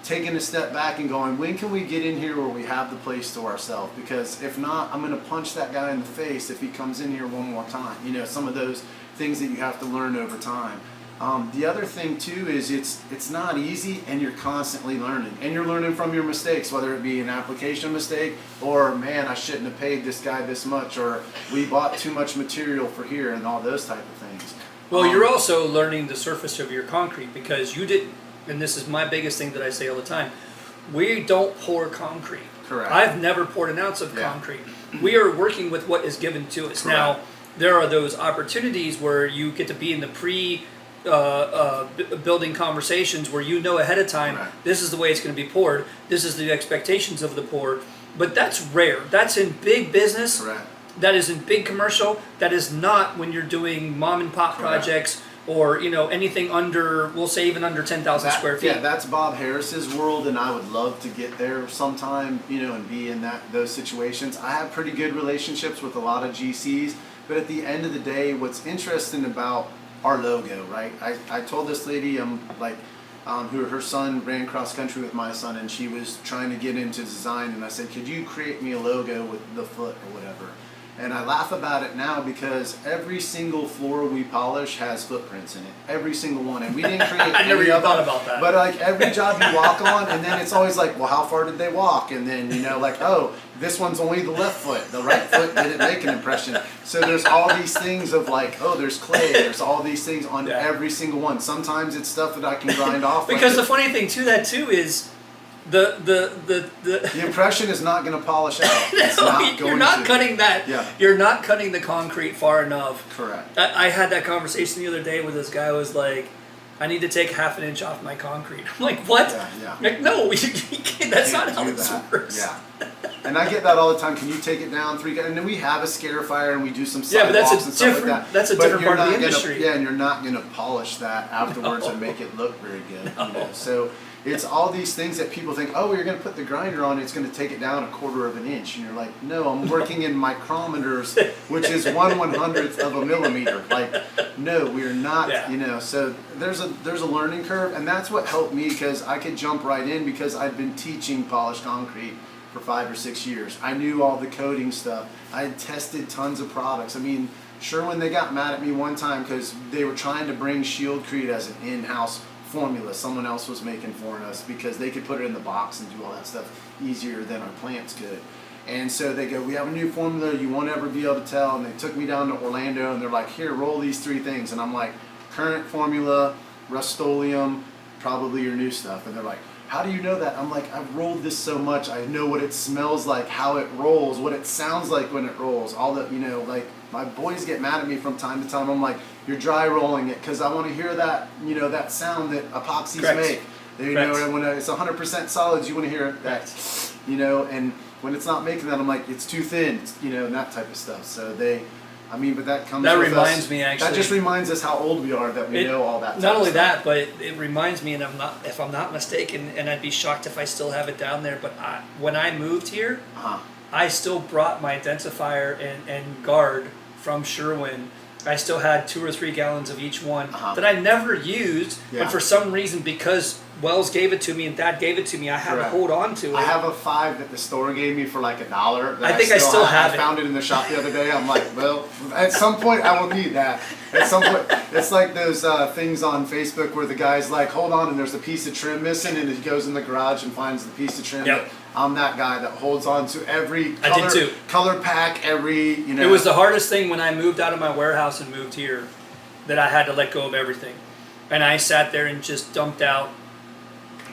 taking a step back and going, when can we get in here where we have the place to ourselves? Because if not, I'm going to punch that guy in the face if he comes in here one more time. Some of those things that you have to learn over time. The other thing too is it's not easy, and you're constantly learning, and you're learning from your mistakes, whether it be an application mistake or, man, I shouldn't have paid this guy this much, or we bought too much material for here, and all those type of things. Well, you're also learning the surface of your concrete, because you didn't, and this is my biggest thing that I say all the time, we don't pour concrete. Correct. I've never poured an ounce of concrete. We are working with what is given to us. Correct. Now, there are those opportunities where you get to be in the building conversations where ahead of time, right, this is the way it's going to be poured, this is the expectations of the pour, but that's rare. That's in big business. Correct. That is in big commercial. That is not when you're doing mom and pop projects or anything under, we'll say even under 10,000 square feet. Yeah, that's Bob Harris's world, and I would love to get there sometime, and be in those situations. I have pretty good relationships with a lot of GCs, but at the end of the day, what's interesting about our logo, right? I told this lady, who her son ran cross country with my son, and she was trying to get into design, and I said, could you create me a logo with the foot or whatever? And I laugh about it now because every single floor we polish has footprints in it. Every single one. And we didn't create I never even thought about that. But like every job you walk on, and then it's always like, well, how far did they walk? And then, oh, this one's only the left foot. The right foot didn't make an impression. So there's all these things of like, oh, there's clay. There's all these things on every single one. Sometimes it's stuff that I can grind off. Because the funny thing to that too is the impression is not going to polish out. It's you're not cutting that. Yeah. You're not cutting the concrete far enough. Correct. I had that conversation the other day where this guy was like, I need to take half an inch off my concrete. I'm like, what? Yeah. Like, no, you can't, that's not how this works. Yeah. And I get that all the time. Can you take it down 3 guys? And then we have a scarifier and we do some but sidewalks that's and stuff like that. That's a different part of the industry. And you're not going to polish that afterwards and make it look very good. So it's all these things that people think, oh, you're going to put the grinder on, it's going to take it down 1/4 of an inch. And you're like, no, I'm working in micrometers, which is 1/100th of a millimeter. Like, no, we're not, So there's a learning curve, and that's what helped me, because I could jump right in because I'd been teaching polished concrete for 5 or 6 years. I knew all the coating stuff. I had tested tons of products. I mean, Sherwin, they got mad at me one time because they were trying to bring Shieldcrete as an in-house formula someone else was making for us, because they could put it in the box and do all that stuff easier than our plants could. And so they go, we have a new formula, you won't ever be able to tell. And they took me down to Orlando and they're like, here, roll these 3 things. And I'm like, current formula, Rust-Oleum, probably your new stuff. And they're like, how do you know that? I'm like, I've rolled this so much, I know what it smells like, how it rolls, what it sounds like when it rolls, all that, like my boys get mad at me from time to time. I'm like, you're dry rolling it, because I want to hear that, that sound that epoxies make. When it's 100% solids, you want to hear that, and when it's not making that, I'm like, it's too thin, and that type of stuff. So but that comes that with reminds us. me, actually. That just reminds us how old we are, that we know all that type Not only of stuff. that, but it reminds me, and if I'm not mistaken, and I'd be shocked if I still have it down there, but when I moved here, I still brought my identifier and guard from Sherwin. I still had 2 or 3 gallons of each one that I never used, but for some reason, because Wells gave it to me and Dad gave it to me, I had to hold on to it. I have a 5 that the store gave me for like $1. I think I still have it. I found it in the shop the other day. I'm like, well, at some point I will need that. At some point, it's like those things on Facebook where the guy's like, hold on, and there's a piece of trim missing, and he goes in the garage and finds the piece of trim. Yep. I'm that guy that holds on to every color pack, every, It was the hardest thing when I moved out of my warehouse and moved here, that I had to let go of everything. And I sat there and just dumped out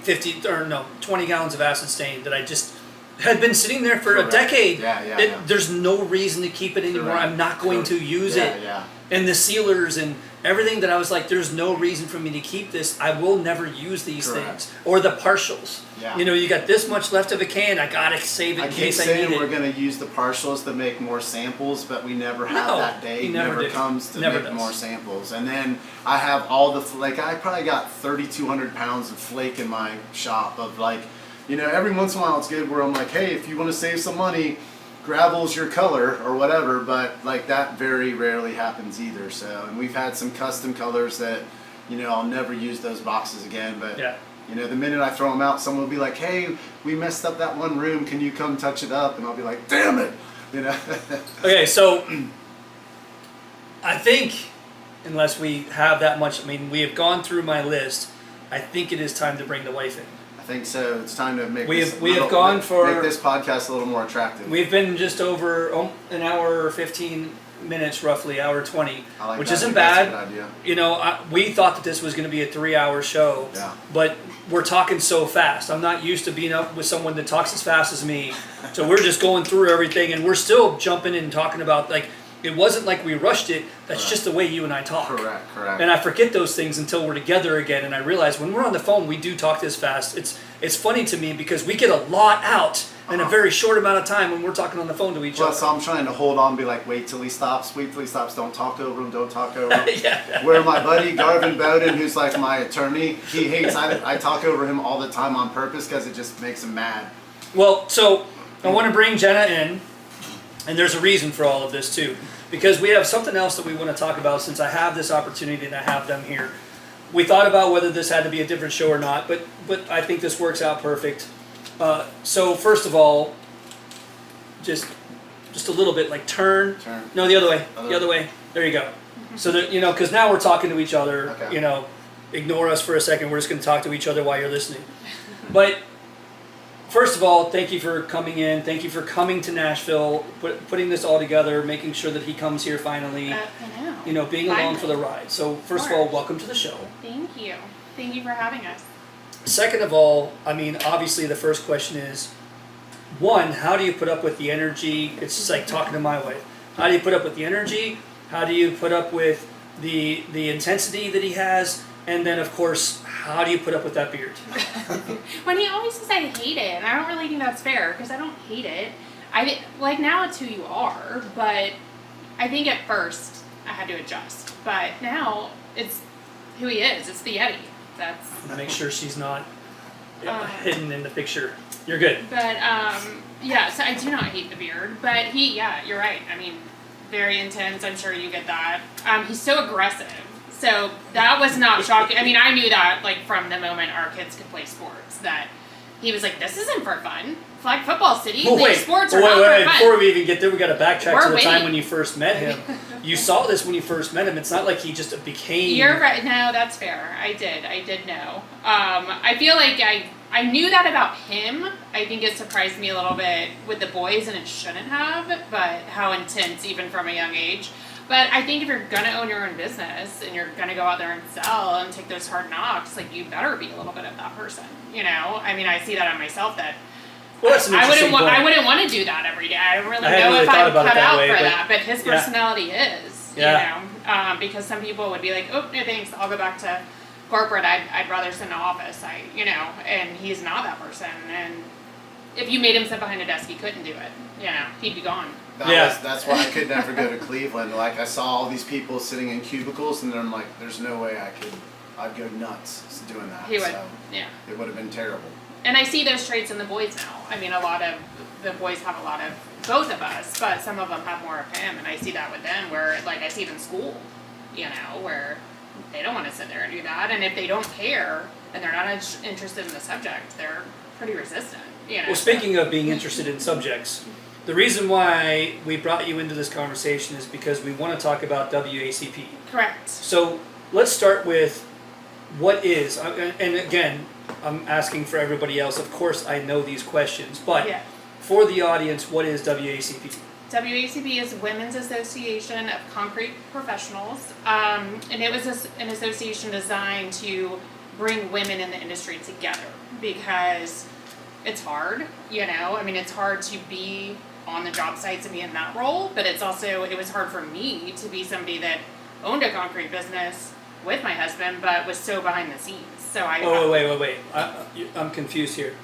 20 gallons of acid stain that I just had been sitting there for a decade. There's no reason to keep it anymore. I'm not going to use it. And the sealers and everything that I was like, there's no reason for me to keep this. I will never use these things. Or the partials. You got this much left of a can, I gotta save it in case I need it. I keep saying we're gonna use the partials to make more samples, but we never have that day. It never comes to make more samples. And then I have all the, I probably got 3,200 pounds of flake in my shop of you know, every once in a while it's good where I'm like, hey, if you want to save some money, gravel's your color or whatever, but like that very rarely happens either. So, and we've had some custom colors that, you know, I'll never use those boxes again, but Yeah. you know, the minute I throw them out, someone will be like, hey, we messed up that one room, can you come touch it up? And I'll be like, damn it, you know. Okay, so I think, unless we have that much, I mean, we have gone through my list. I think it is time to bring the wife in. I think so. It's time to make We this have gone for make this podcast a little more attractive. We've been just over an hour 15 minutes, roughly hour 20, I like which that. isn't That's a bad. good idea. You know, we thought that this was going to be a 3-hour show, Yeah. but we're talking so fast. I'm not used to being up with someone that talks as fast as me, so we're just going through everything, and we're still jumping in and talking about, like, it wasn't like we rushed it. That's Correct. just the way you and I talk. Correct. And I forget those things until we're together again, and I realize when we're on the phone, we do talk this fast. It's funny to me because we get a lot out in a very short amount of time when we're talking on the phone to each Plus, other. I'm trying to hold on, be like, wait till he stops, don't talk over him, don't talk over him. Yeah. Where my buddy Garvin Bowden, who's like my attorney, he hates, I talk over him all the time on purpose because it just makes him mad. Well, so I want to bring Jenna in, and there's a reason for all of this too. Because we have something else that we want to talk about since I have this opportunity and I have them here. We thought about whether this had to be a different show or not, but I think this works out perfect. So first of all, just a little bit, like turn. No, the other way. The other way. There you go. So that, you know, because now we're talking to each other. Okay. You know, ignore us for a second. We're just going to talk to each other while you're listening. But first of all, thank you for coming in. Thank you for coming to Nashville, putting this all together, making sure that he comes here finally. I know. You know, being along for the ride. So first of all, welcome to the show. Thank you. Thank you for having us. Second of all, I mean, obviously the first question is, one, how do you put up with the energy? It's just like talking to my wife. How do you put up with the energy? How do you put up with the intensity that he has? And then, of course, how do you put up with that beard? When he always says I hate it, and I don't really think that's fair because I don't hate it. Like now it's who you are, but I think at first I had to adjust. But now it's who he is. It's the Yedi. Make sure she's not hidden in the picture. You're good. But yeah, so I do not hate the beard. But you're right. I mean, very intense. I'm sure you get that. He's so aggressive. So that was not shocking. I mean, I knew that like from the moment our kids could play sports that he was like, this isn't for fun. Flag football city. Sports are not for fun. Before we even get there, we got to backtrack We're to the time waiting. when you first met him. You saw this when you first met him. It's not like he just became. You're right. No, that's fair. I did know. I feel like I knew that about him. I think it surprised me a little bit with the boys, and it shouldn't have, but how intense even from a young age. But I think if you're going to own your own business and you're going to go out there and sell and take those hard knocks, like you better be a little bit of that person, you know? I mean, I see that on myself that well, that's an interesting point. I wouldn't want to do that every day. I don't really I know if I'm cut out way, for that, but his personality is, you Yeah. know? Because some people would be like, oh, no thanks, I'll go back to corporate. I'd rather sit in an office, you know, and he's not that person. And if you made him sit behind a desk, he couldn't do it, you know, he'd be gone. That's why I could never go to Cleveland. Like I saw all these people sitting in cubicles, and then I'm like, there's no way I'd go nuts doing that. He would, so yeah. It would have been terrible. And I see those traits in the boys now. I mean, a lot of the boys have a lot of both of us, but some of them have more of him, and I see that with them where, like, I see it in school, you know, where they don't want to sit there and do that, and if they don't care and they're not interested in the subject, they're pretty resistant, you know. Well, speaking of being interested in subjects, the reason why we brought you into this conversation is because we want to talk about WACP. Correct. So let's start with what is, and again, I'm asking for everybody else. Of course, I know these questions, but for the audience, what is WACP? WACP is Women's Association of Concrete Professionals, and it was an association designed to bring women in the industry together because it's hard, you know. I mean, it's hard to be on the job sites and be in that role, but it was hard for me to be somebody that owned a concrete business with my husband, but was so behind the scenes. So wait. I'm confused here.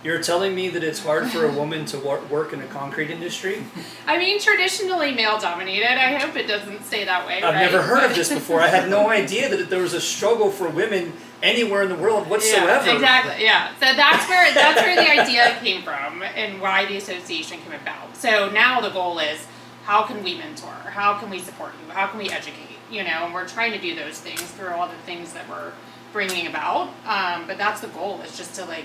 You're telling me that it's hard for a woman to work in a concrete industry? I mean, traditionally male dominated. I hope it doesn't stay that way. I've right? never heard of this before. I had no idea that there was a struggle for women anywhere in the world whatsoever. Yeah, exactly. Yeah. So that's where the idea came from and why the association came about. So now the goal is, how can we mentor? How can we support you? How can we educate? You know, and we're trying to do those things through all the things that we're bringing about. But that's the goal. Is just to like,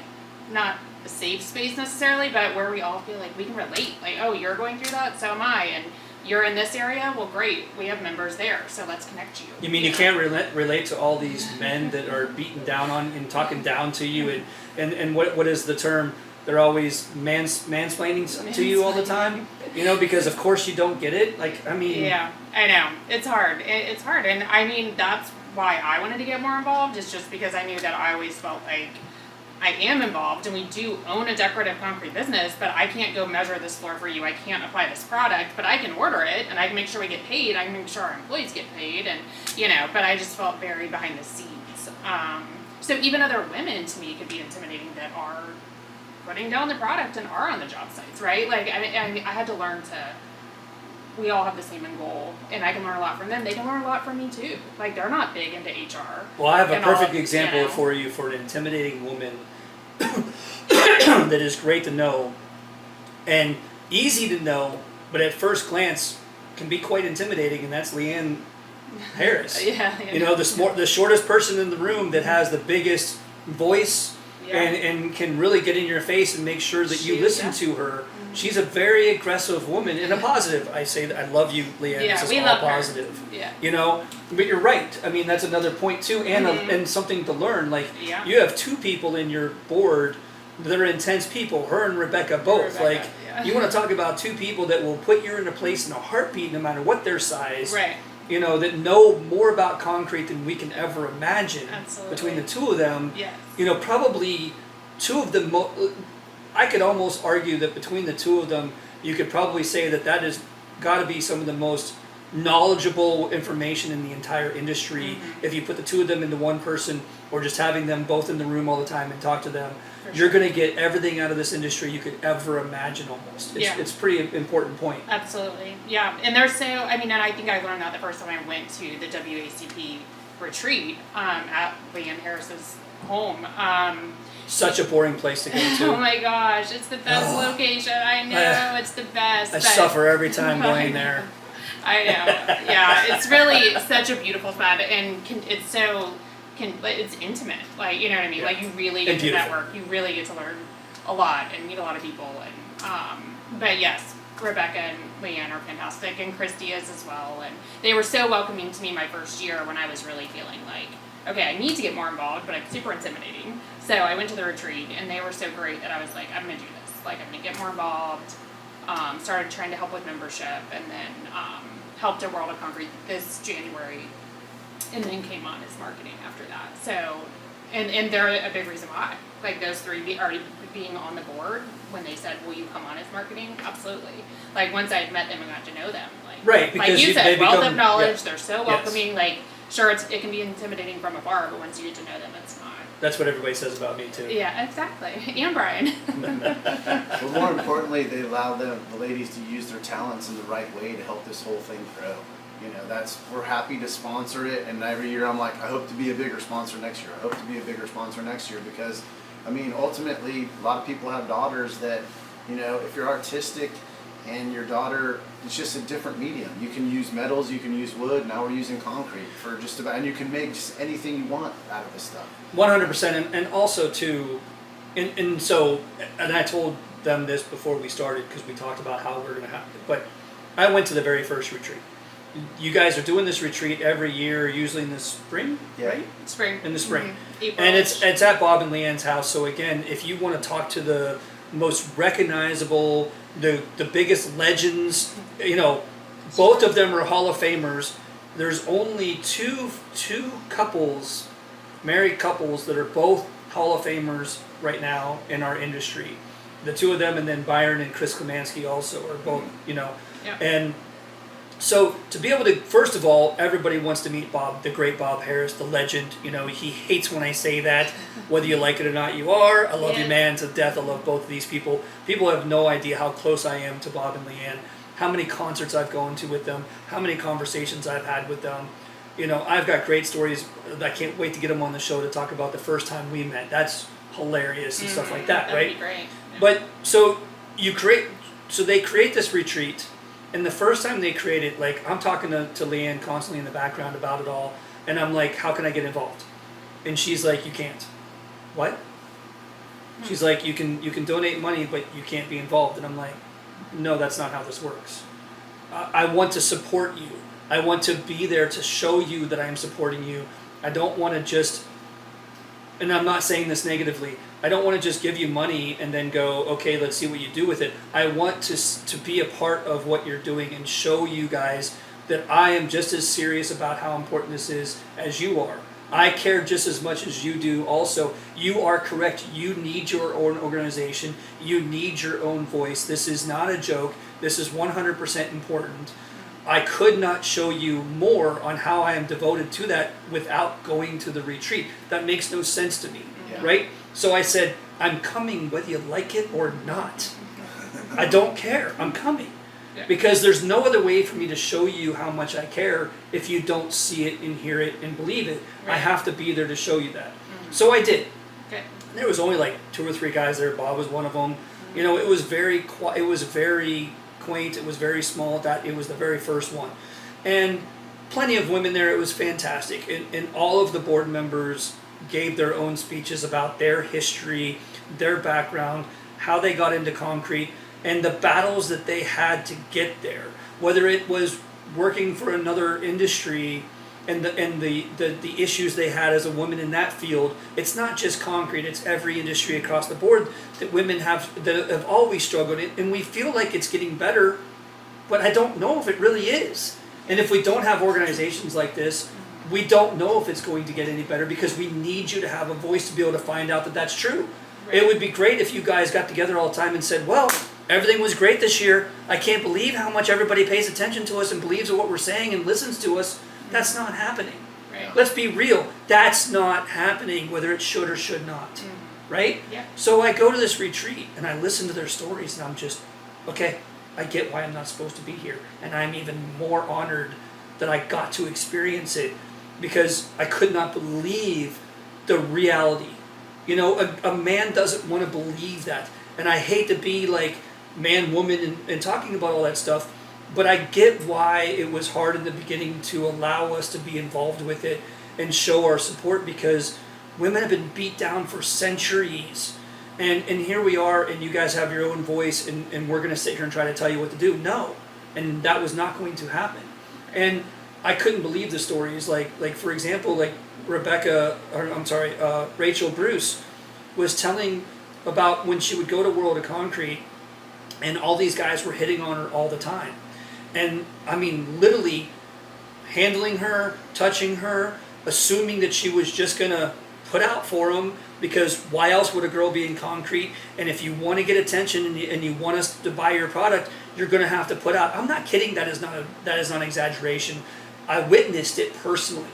not a safe space necessarily, but where we all feel like we can relate. Like, oh, you're going through that, so am I, and you're in this area. Well, great, we have members there, so let's connect you. You mean you can't relate to all these men that are beating down on and talking down to you, and what is the term? They're always mansplaining to you all the time. You know, because of course you don't get it. Like, I mean. Yeah, I know. It's hard. It's hard, and I mean that's why I wanted to get more involved. Is just because I knew that I always felt like I am involved, and we do own a decorative concrete business, but I can't go measure this floor for you. I can't apply this product, but I can order it, and I can make sure we get paid. I can make sure our employees get paid, and you know. But I just felt very behind the scenes. So even other women to me could be intimidating that are putting down the product and are on the job sites, right? Like I had to learn to. We all have the same end goal, and I can learn a lot from them. They can learn a lot from me too. Like they're not big into HR. Well, I have a perfect all, example you know. for you for an intimidating woman that is great to know and easy to know, but at first glance can be quite intimidating, and that's Leanne Harris. Yeah. You know, the shortest person in the room that has the biggest voice and can really get in your face and make sure that you listen to her. Mm-hmm. She's a very aggressive woman in a positive. I say that I love you, Leanne. Yeah, this is we all love positive. Her. Yeah. You know, but you're right. I mean, that's another point too, and and something to learn. Like you have two people in your board that are intense people. Her and Rebecca both. You want to talk about two people that will put you in a place in a heartbeat, no matter what their size. Right. You know, that know more about concrete than we can ever imagine. Absolutely. Between the two of them. Yes. You know, probably two of the I could almost argue that between the two of them, you could probably say that has got to be some of the most knowledgeable information in the entire industry. Mm-hmm. If you put the two of them into one person, or just having them both in the room all the time and talk to them, you're going to get everything out of this industry you could ever imagine almost. It's a pretty important point. Absolutely. Yeah. And there's and I think I learned that the first time I went to the WACP retreat at Leanne Harris's home. Such a boring place to go to. Oh my gosh, it's the best location. I know, it's the best. I suffer every time going there. I know. Yeah, it's really such a beautiful spot, and it's intimate. Like, you know what I mean? Yeah. Like, you really get to network. You really get to learn a lot and meet a lot of people. And but yes, Rebecca and Leanne are fantastic, and Christy is as well. And they were so welcoming to me my first year when I was really feeling like, okay, I need to get more involved, but I'm super intimidating. So I went to the retreat, and they were so great that I was like, I'm going to do this. Like, I'm going to get more involved. Started trying to help with membership, and then helped at World of Concrete this January, and then came on as marketing after that. So, and they're a big reason why. Like, those three already being on the board, when they said, will you come on as marketing? Absolutely. Like, once I had met them and got to know them. Like, because like you said, wealth of knowledge, yeah. They're so welcoming. Yes. Like, sure, it can be intimidating from afar, but once you get to know them, it's not. That's what everybody says about me too. Yeah, exactly. And Brian. But more importantly, they allow the ladies to use their talents in the right way to help this whole thing grow. You know, we're happy to sponsor it, and every year I'm like, I hope to be a bigger sponsor next year. I hope to be a bigger sponsor next year, because, I mean, ultimately, a lot of people have daughters that, you know, if you're artistic and your daughter, it's just a different medium. You can use metals, you can use wood. Now we're using concrete for just about, and you can make just anything you want out of this stuff. 100%, and also too, and so, and I told them this before we started because we talked about how we're going to have it. But I went to the very first retreat. You guys are doing this retreat every year, usually in the spring, right? Spring. In the spring, April. And it's at Bob and Leanne's house. So again, if you want to talk to the most recognizable, the biggest legends, you know, both of them are Hall of Famers. There's only two couples, married couples, that are both Hall of Famers right now in our industry. The two of them, and then Byron and Chris Klemanski also are both, you know. Yeah. And So to be able to, first of all, everybody wants to meet Bob, the great Bob Harris, the legend. You know, he hates when I say that. Whether you like it or not, you are. I love you, man, to death. I love both of these people. People have no idea how close I am to Bob and Leanne, how many concerts I've gone to with them, how many conversations I've had with them. You know, I've got great stories. I can't wait to get them on the show to talk about the first time we met. That's hilarious and stuff like that, right? That'd be great. Yeah. But so they create this retreat. And the first time they created, like, I'm talking to Leanne constantly in the background about it all, and I'm like, how can I get involved? And she's like, you can't. What? She's like, you can donate money, but you can't be involved. And I'm like, no, that's not how this works. I want to support you. I want to be there to show you that I am supporting you. I don't want to just, and I'm not saying this negatively, I don't want to just give you money and then go, okay, let's see what you do with it. I want to be a part of what you're doing and show you guys that I am just as serious about how important this is as you are. I care just as much as you do also. You are correct. You need your own organization. You need your own voice. This is not a joke. This is 100% important. I could not show you more on how I am devoted to that without going to the retreat. That makes no sense to me, right? So I said, I'm coming whether you like it or not. I don't care. I'm coming. Yeah. Because there's no other way for me to show you how much I care if you don't see it and hear it and believe it. Right. I have to be there to show you that. So I did. Okay. There was only like 2 or 3 guys there. Bob was one of them. You know, it was very quaint. It was very small. That it was the very first one. And plenty of women there. It was fantastic. And all of the board members gave their own speeches about their history, their background, how they got into concrete, and the battles that they had to get there. Whether it was working for another industry and the issues they had as a woman in that field. It's not just concrete, it's every industry across the board that women have always struggled in, and we feel like it's getting better, but I don't know if it really is. And if we don't have organizations like this, we don't know if it's going to get any better, because we need you to have a voice to be able to find out that that's true. Right. It would be great if you guys got together all the time and said, well, everything was great this year. I can't believe how much everybody pays attention to us and believes in what we're saying and listens to us. That's not happening. Right. Let's be real. That's not happening, whether it should or should not. Right? Yeah. So I go to this retreat and I listen to their stories and I'm just, okay, I get why I'm not supposed to be here. And I'm even more honored that I got to experience it, because I could not believe the reality. You know, a man doesn't want to believe that. And I hate to be like man, woman, and talking about all that stuff, but I get why it was hard in the beginning to allow us to be involved with it and show our support, because women have been beat down for centuries. And here we are, and you guys have your own voice, and we're going to sit here and try to tell you what to do. No. And that was not going to happen. And I couldn't believe the stories. Like for example, like Rachel Bruce was telling about when she would go to World of Concrete, and all these guys were hitting on her all the time. And I mean, literally handling her, touching her, assuming that she was just going to put out for them, because why else would a girl be in concrete? And if you want to get attention and you want us to buy your product, you're going to have to put out. I'm not kidding. That is not exaggeration. I witnessed it personally.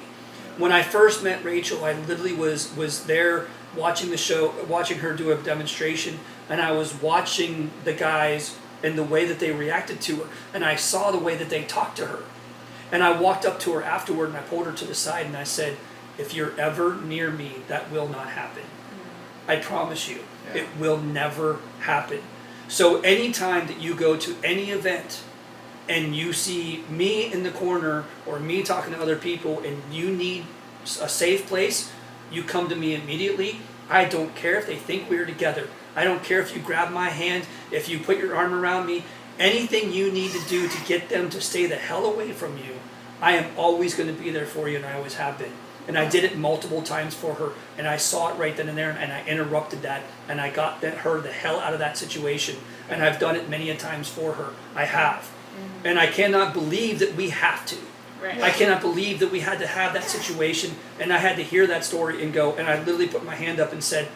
When I first met Rachel, I literally was there watching the show, watching her do a demonstration, and I was watching the guys and the way that they reacted to her, and I saw the way that they talked to her. And I walked up to her afterward and I pulled her to the side and I said, if you're ever near me, that will not happen. I promise you, it will never happen. So anytime that you go to any event and you see me in the corner or me talking to other people and you need a safe place, you come to me immediately. I don't care if they think we're together. I don't care if you grab my hand, if you put your arm around me. Anything you need to do to get them to stay the hell away from you, I am always going to be there for you, and I always have been. And I did it multiple times for her, and I saw it right then and there, and I interrupted that, and I got her the hell out of that situation. And I've done it many a times for her. I have. And I cannot believe that we have to. Right. I cannot believe that we had to have that situation, and I had to hear that story and go, and I literally put my hand up and said,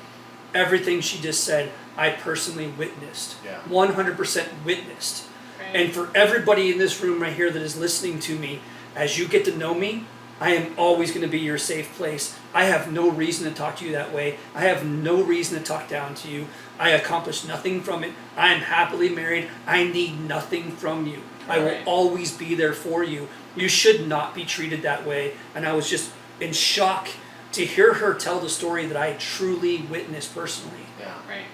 everything she just said, I personally witnessed. 100% witnessed. Right. And for everybody in this room right here that is listening to me, as you get to know me, I am always going to be your safe place. I have no reason to talk to you that way. I have no reason to talk down to you. I accomplish nothing from it. I am happily married. I need nothing from you. I will always be there for you. You should not be treated that way. And I was just in shock to hear her tell the story that I truly witnessed personally. Yeah. Right.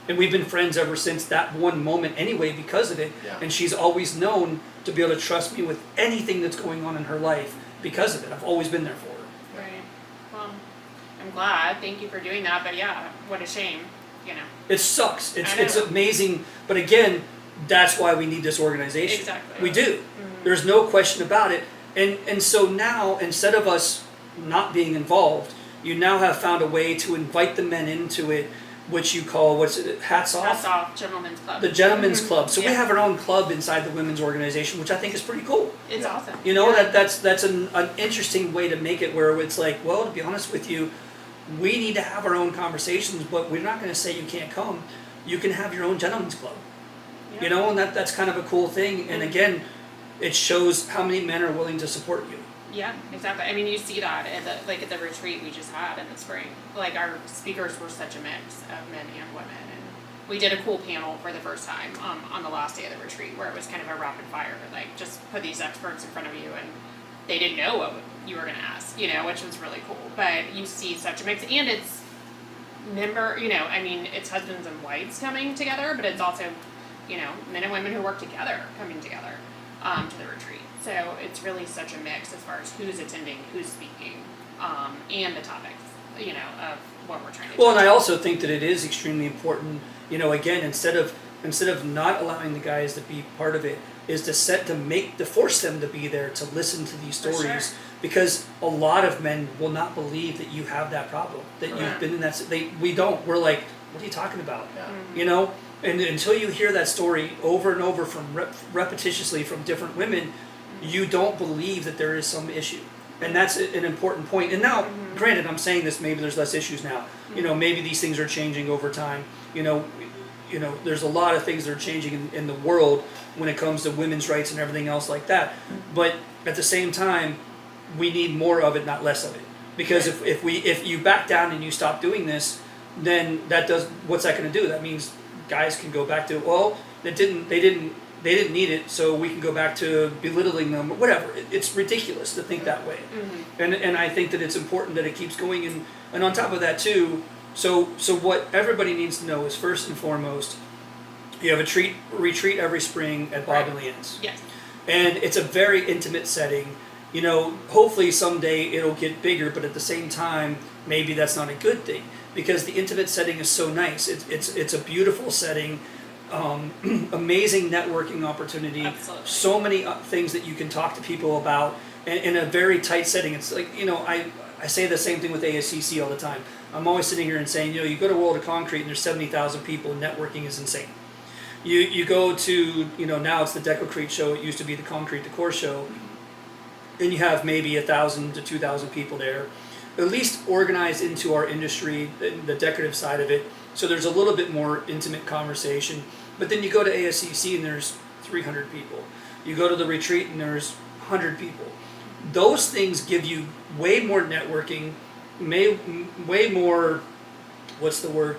And we've been friends ever since that one moment anyway because of it. Yeah. And she's always known to be able to trust me with anything that's going on in her life because of it. I've always been there for her. Right. Well, I'm glad. Thank you for doing that. But yeah, what a shame. It sucks. I It's know. amazing. But again, that's why we need this organization. Exactly. We do. There's no question about it. And so now, instead of us not being involved, you now have found a way to invite the men into it, which you call, hats off? Hats off, Gentlemen's Club. The Gentlemen's Club. So we Yeah. have our own club inside the women's organization, which I think is pretty cool. It's awesome. You know, Yeah. that's an interesting way to make it where it's like, well, to be honest with you, we need to have our own conversations, but we're not going to say you can't come. You can have your own Gentlemen's Club. Yeah. You know, and that's kind of a cool thing. And again, it shows how many men are willing to support you. Yeah, exactly. I mean, you see that at the retreat we just had in the spring. Like, our speakers were such a mix of men and women, and we did a cool panel for the first time on the last day of the retreat, where it was kind of a rapid fire, like just put these experts in front of you, and they didn't know what you were going to ask, which was really cool. But you see such a mix, and it's it's husbands and wives coming together, but it's also, men and women who work together coming together to the retreat. So it's really such a mix as far as who's attending, who's speaking, and the topics, of what we're trying to do. Well, and I also think that it is extremely important, again, instead of not allowing the guys to be part of it, is to force them to be there to listen to these For stories. sure. Because a lot of men will not believe that you have that problem, that you've Correct. been in that. We don't. We're like, what are you talking about? Yeah. And until you hear that story over and over from repetitiously from different women, you don't believe that there is some issue. And that's an important point. And now, granted, I'm saying this, maybe there's less issues now. Maybe these things are changing over time. There's a lot of things that are changing in the world when it comes to women's rights and everything else like that. But at the same time, we need more of it, not less of it. Because if you back down and you stop doing this, then what's that going to do? That means guys can go back to, well, they didn't need it, so we can go back to belittling them or whatever. It's ridiculous to think that way. And I think that it's important that it keeps going. And on top of that too, so what everybody needs to know is, first and foremost, you have a retreat every spring at Bob and Leanne's. Yes. And it's a very intimate setting. Hopefully someday it'll get bigger, but at the same time, maybe that's not a good thing, because the intimate setting is so nice. It's a beautiful setting, amazing networking opportunity. Absolutely. So many things that you can talk to people about in a very tight setting. It's like, I say the same thing with ASCC all the time. I'm always sitting here and saying, you go to World of Concrete and there's 70,000 people, and networking is insane. You go to, now it's the Decorative show. It used to be the Concrete Decor show. And you have maybe 1,000 to 2,000 people there, at least organized into our industry, the decorative side of it. So there's a little bit more intimate conversation. But then you go to ASCC and there's 300 people. You go to the retreat and there's 100 people. Those things give you way more networking, way more,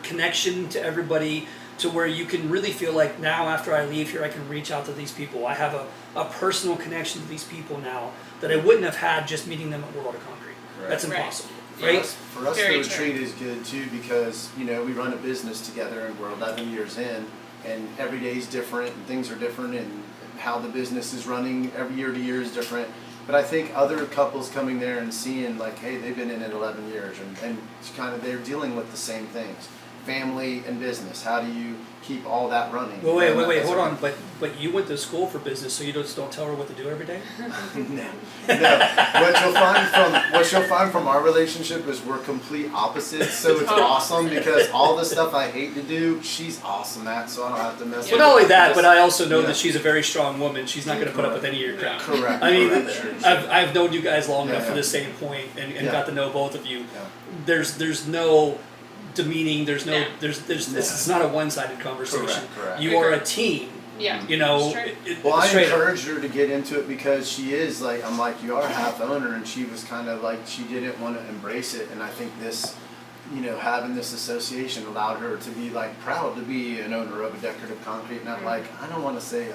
connection to everybody, to where you can really feel like, now after I leave here, I can reach out to these people. I have a personal connection to these people now that I wouldn't have had just meeting them at World of Concrete. Right. That's Right. impossible, For right? us, Very the true. retreat is good too, because we run a business together and we're 11 years in, and every day is different and things are different, and how the business is running every year to year is different. But I think other couples coming there and seeing like, hey, they've been in it 11 years, and it's kind of, they're dealing with the same things, family and business. How do you keep all that running? Well, wait, That's hold what- on. But you went to school for business, so you just don't tell her what to do every day? No. What you'll find from our relationship is we're complete opposites. So it's awesome, because all the stuff I hate to do, she's awesome at, so I don't have to mess with Well, not only it. that, Just- but I also know yeah. that she's a very strong woman. She's not going to put up with any of your crap. Correct. I mean, correct. I've known you guys long enough Yeah, for yeah. the same point, and Yeah. got to know both of you. Yeah. There's no demeaning. There's no. Yeah. This is not a one-sided conversation. Correct. You are a team. Yeah. You know, Sure. Well, I straight up. encouraged her to get into it because she is like, I'm like, you are half owner, and she was kind of like, she didn't want to embrace it, and I think this, you know, having this association allowed her to be like proud to be an owner of a decorative concrete, not like, I don't want to say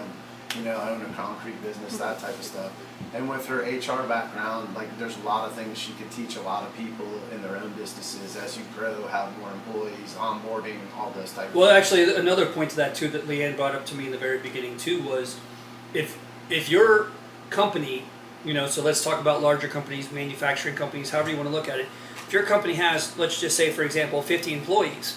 you know, I own a concrete business, that type of stuff. And with her HR background, like there's a lot of things she could teach a lot of people in their own businesses as you grow, have more employees, onboarding, all those type of Well, things. actually, another point to that too that Leanne brought up to me in the very beginning too was, if your company, you know, so let's talk about larger companies, manufacturing companies, however you want to look at it. If your company has, let's just say, for example, 50 employees,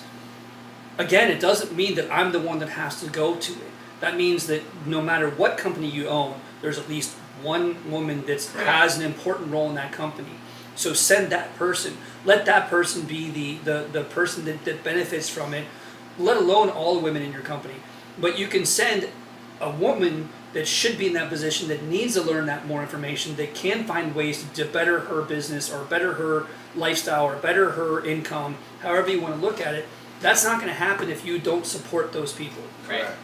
again, it doesn't mean that I'm the one that has to go to it. That means that no matter what company you own, there's at least one woman that has an important role in that company. So send that person. Let that person be the person that benefits from it, let alone all the women in your company. But you can send a woman that should be in that position, that needs to learn that more information, that can find ways to better her business or better her lifestyle or better her income, however you want to look at it. That's not going to happen if you don't support those people, Right. Correct.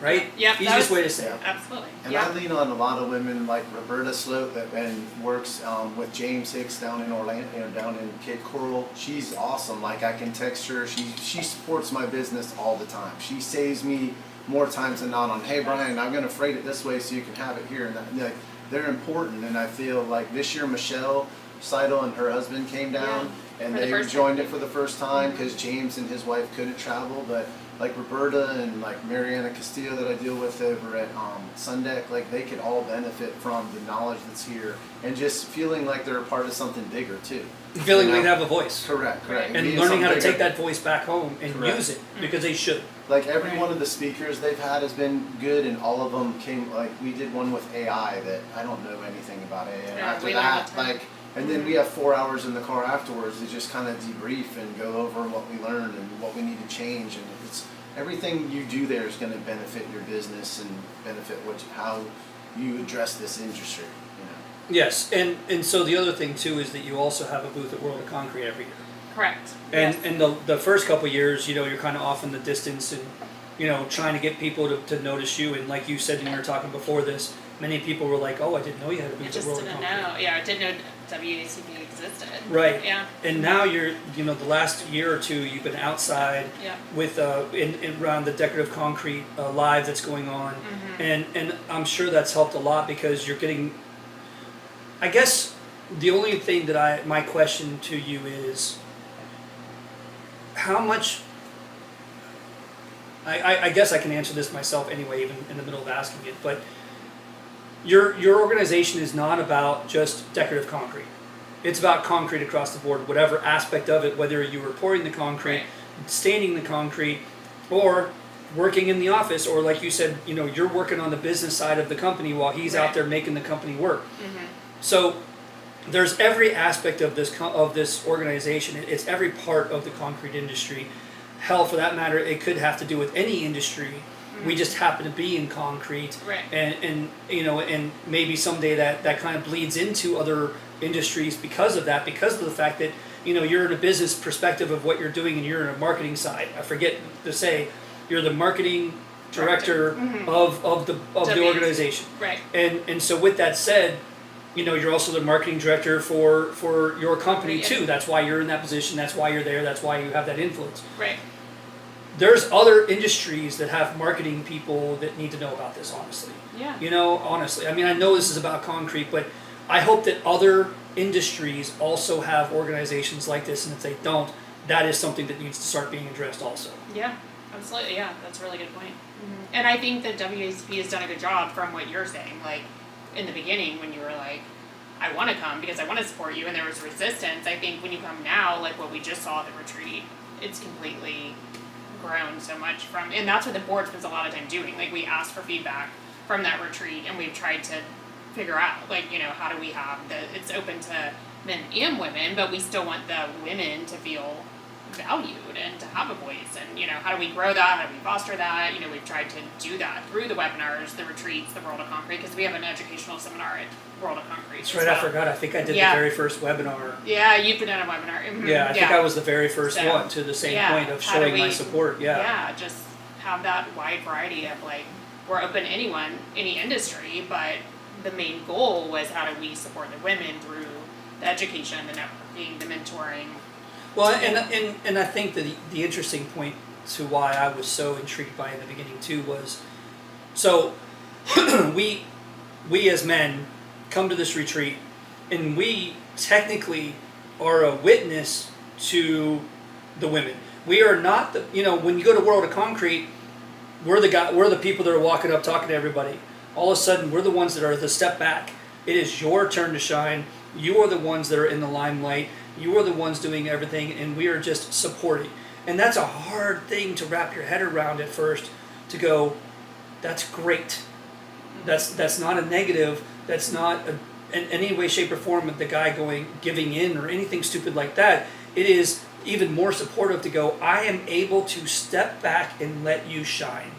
right? Yep, Easiest way to say it. Absolutely. And Yeah. I lean on a lot of women like Roberta Sloat that and works with James Hicks down in Orlando, you know, down in Cape Coral. She's awesome. Like I can text her. She supports my business all the time. She saves me more times than not on, hey Brian, I'm gonna freight it this way so you can have it here. And that, like, they're important. And I feel like this year Michelle Seidel and her husband came down and For the they first joined time. it for the first time because James and his wife couldn't travel, but like Roberta and like Mariana Castillo that I deal with over at Sundeck, like they could all benefit from the knowledge that's here and just feeling like they're a part of something bigger too. Feeling You know? they have a voice. Correct. And Being learning how to something take bigger. that voice back home and Correct. use it, because they should. Like every Right. one of the speakers they've had has been good, and all of them came. Like we did one with AI that I don't know anything about AI. And Yeah, after we learned that, a ton. like, and then we have 4 hours in the car afterwards to just kind of debrief and go over what we learned and what we need to change. And it's everything you do there is going to benefit your business and benefit how you address this industry. You know. Yes, and so the other thing too is that you also have a booth at World of Concrete every year. Correct. And Yes. and the first couple of years, you know, you're kind of off in the distance and, you know, trying to get people to notice you. And like you said when we were talking before this, many people were like, oh, I didn't know you had a I booth at just World of didn't Concrete. know. Yeah, I didn't know WACP existed. Right. Yeah. And now you're, you know, the last year or two, you've been outside Yeah. with in around the decorative concrete live that's going on, and I'm sure that's helped a lot because you're getting. I guess the only thing that my question to you is, how much. I guess I can answer this myself anyway, even in the middle of asking it, but your organization is not about just decorative concrete. It's about concrete across the board, whatever aspect of it, whether you were pouring the concrete, Right. staining the concrete, or working in the office, or like you said, you know, you're working on the business side of the company while he's out Right. there making the company work. So there's every aspect of this organization. It's every part of the concrete industry. Hell, for that matter, it could have to do with any industry. We just happen to be in concrete, Right. and you know, and maybe someday that kind of bleeds into other industries because of that, because of the fact that, you know, you're in a business perspective of what you're doing and you're in a marketing side. I forget to say, you're the marketing director of the WACP. organization. Right. And so with that said, you know, you're also the marketing director for your company Yeah. too. That's why you're in that position. That's why you're there. That's why you have that influence. Right. There's other industries that have marketing people that need to know about this, honestly. Yeah. You know, honestly. I mean, I know this is about concrete, but I hope that other industries also have organizations like this, and if they don't, that is something that needs to start being addressed also. Yeah, absolutely. Yeah, that's a really good point. And I think that WACP has done a good job from what you're saying. Like, in the beginning, when you were like, I want to come because I want to support you, and there was resistance. I think when you come now, like what we just saw at the retreat, it's completely grown so much from, and that's what the board spends a lot of time doing. Like, we asked for feedback from that retreat, and we've tried to figure out, like, you know, how do we have it's open to men and women, but we still want the women to feel valued and to have a voice, and, you know, how do we grow that, how do we foster that? You know, we've tried to do that through the webinars, the retreats, the World of Concrete, because we have an educational seminar at World of Concrete. That's as right, I well. forgot. I think I did Yeah. the very first webinar. Yeah, you've been on a webinar. Yeah, I think I was the very first So, one, to the same yeah, point of how do showing my we- support. Yeah. Yeah, just have that wide variety of, like, we're open to anyone, any industry, but the main goal was how do we support the women through the education, the networking, the mentoring. Well, and I think that the interesting point to why I was so intrigued by it in the beginning too was, so we as men come to this retreat, and we technically are a witness to the women. We are not the, when you go to World of Concrete, we're the people that are walking up talking to everybody. All of a sudden, we're the ones that are the step back. It is your turn to shine. You are the ones that are in the limelight. You are the ones doing everything, and we are just supporting. And that's a hard thing to wrap your head around at first, to go, that's great. That's not a negative. That's not in any way, shape, or form of the guy giving in or anything stupid like that. It is even more supportive to go, I am able to step back and let you shine.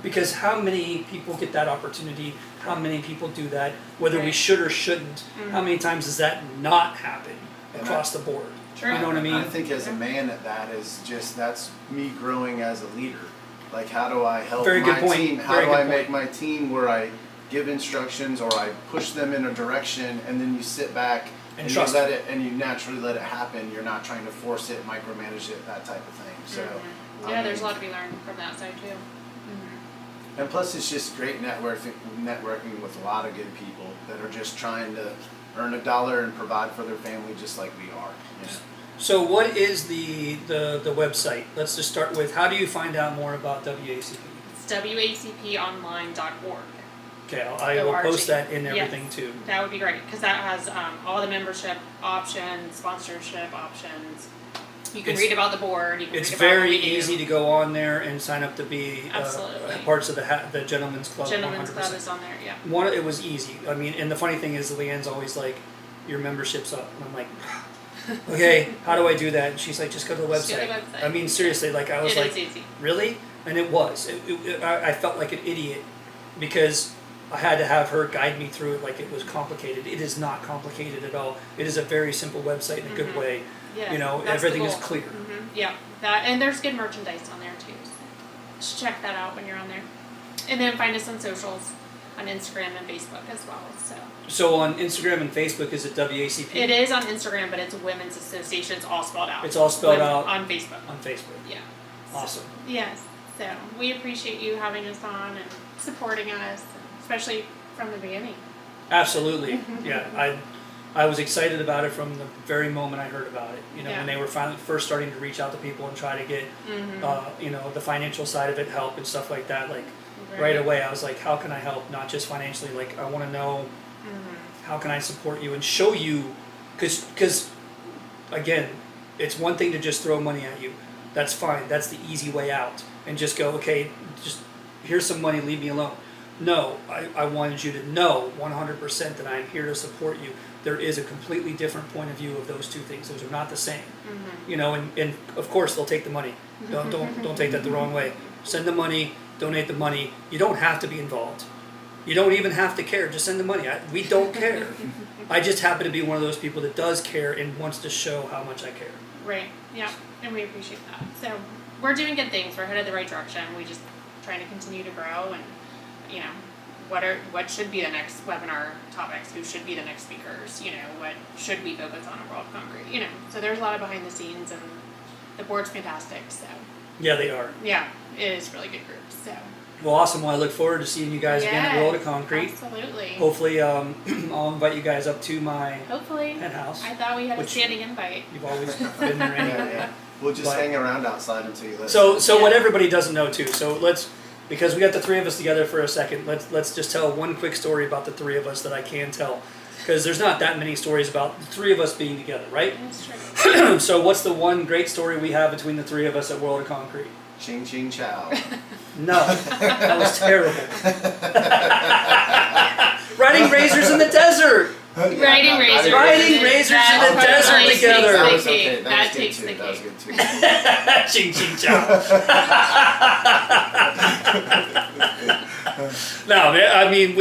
Because how many people get that opportunity? How many people do that? Whether we should or shouldn't. How many times does that not happen across the board? True. You know what I mean? I think as a man that's me growing as a leader. Like, how do I help Very my good point. team? How Very do good I point. make my team where I give instructions or I push them in a direction, and then you sit back and you trust let it, and you naturally let it happen. You're not trying to force it, micromanage it, that type of thing. So Yeah, there's a lot to be learned from that side too. And plus, it's just great networking with a lot of good people that are just trying to earn a dollar and provide for their family, just like we are. You know? So what is the website? Let's just start with, how do you find out more about WACP? It's wacponline.org. Okay, I will post that in everything Yes, too. that would be great, because that has all the membership options, sponsorship options. You can read about the board. You can It's read about what very we do. easy to go on there and sign up to be Absolutely. parts of the Gentlemen's Club. Gentlemen's 100%. Club is on there, yeah. It was easy. I mean, and the funny thing is, Leanne's always like, your membership's up. And I'm like, okay, how do I do that? And she's like, just go to the Just go website. to the website. I mean, seriously, like I was It like, is easy. really? And it was. I felt like an idiot because I had to have her guide me through it like it was complicated. It is not complicated at all. It is a very simple website in a good way. Yeah, that's everything the is goal. clear. Yeah, and there's good merchandise on there too. So just check that out when you're on there. And then find us on socials, on Instagram and Facebook as well. So on Instagram and Facebook, is it WACP? It is on Instagram, but it's Women's Association. It's all spelled out. It's all spelled out on Facebook. on Facebook. Yeah. Awesome. Yes. So we appreciate you having us on and supporting us, especially from the beginning. Absolutely. Yeah, I was excited about it from the very moment I heard about it. When they were first starting to reach out to people and try to get, the financial side of it help and stuff like that. Like right away, I was like, how can I help? Not just financially. Like, I want to know how can I support you and show you, because again, it's one thing to just throw money at you. That's fine. That's the easy way out. And just go, okay, just here's some money, leave me alone. No, I wanted you to know 100% that I am here to support you. There is a completely different point of view of those two things. Those are not the same. And of course they'll take the money. Don't take that the wrong way. Send the money, donate the money. You don't have to be involved. You don't even have to care. Just send the money. We don't care. I just happen to be one of those people that does care and wants to show how much I care. Right. Yeah. And we appreciate that. So we're doing good things. We're headed the right direction. We just trying to continue to grow and, what should be the next webinar topics? Who should be the next speakers? What should we focus on at World of Concrete? So there's a lot of behind the scenes, and the board's fantastic. So Yeah, they are. yeah, it is a really good group. So Well, awesome. Well, I look forward to seeing you guys again at World of Concrete. Absolutely. Hopefully, I'll invite you guys up to my Hopefully. penthouse. I thought we had a Which- standing invite. You've always been there anyway. Yeah. We'll just But- hang around outside until you let So Yeah. what everybody doesn't know too. So because we got the three of us together for a second, let's just tell one quick story about the three of us that I can tell, because there's not that many stories about the three of us being together, right? That's true. So what's the one great story we have between the three of us at World of Concrete? Ching ching chow. No, that was terrible. Riding razors in the desert. Riding razors. Riding razors in the desert together. That Takes was the okay. cake. That That takes was the good too. That was cake. good too. Ching ching chow. No, man, I mean,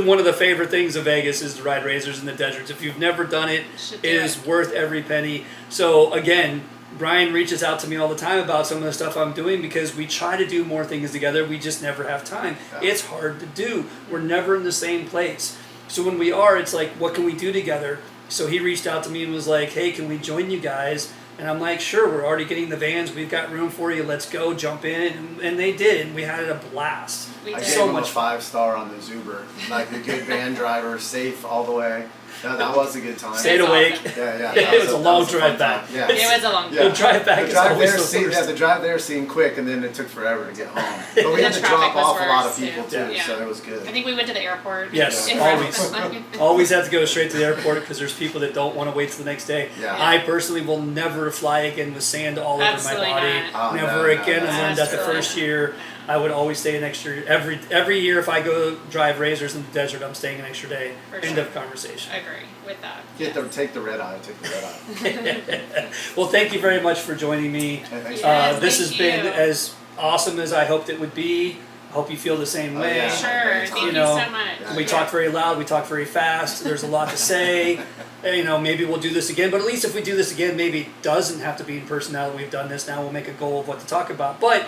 one of the favorite things of Vegas is to ride razors in the deserts. If you've never done it, Should it do is worth every penny. So again, Brian reaches out to me all the time about some of the stuff I'm doing because we try to do more things together. We just never have time. Yeah. It's hard to do. We're never in the same place. So when we are, it's like, what can we do together? So he reached out to me and was like, hey, can we join you guys? And I'm like, sure, we're already getting the vans. We've got room for you. Let's go, jump in. And they did. And we had a blast. We I did. gave So him much a 5-star on the Zuber. Like a good van driver, safe all the way. That was a good time. Stayed It's awake. awesome. Yeah. It was a long fun drive time. back. Yeah. It was a long Yeah. The drive back The is drive always there the seemed, worst. the drive there seemed quick, and then it took forever to get home. But we had The to drop traffic was off a lot of worse, people too. too, Yeah. so it was good. I think we went to the airport. Yes, in always. Rockland. Always have to go straight to the airport because there's people that don't want to wait till the next day. Yeah. I personally will never fly again with sand all over Absolutely my body. not. Oh, Never no, again. no, I learned that the absolutely first year. I would always stay an extra every year. If I go drive razors in the desert, I'm staying an extra day. For End sure. of conversation. I agree with that. Take the red eye. Take the red eye. Well, thank you very much for joining me. Hey, thanks Yes, This has thank been you. as awesome as I hoped it would be. I hope you feel the same Oh, way. yeah. Sure. Great Thank time. you know, so much. Yeah. We talk very loud, we talk very fast, there's a lot to say. Maybe we'll do this again, but at least if we do this again, maybe it doesn't have to be in person now that we've done this. Now we'll make a goal of what to talk about. But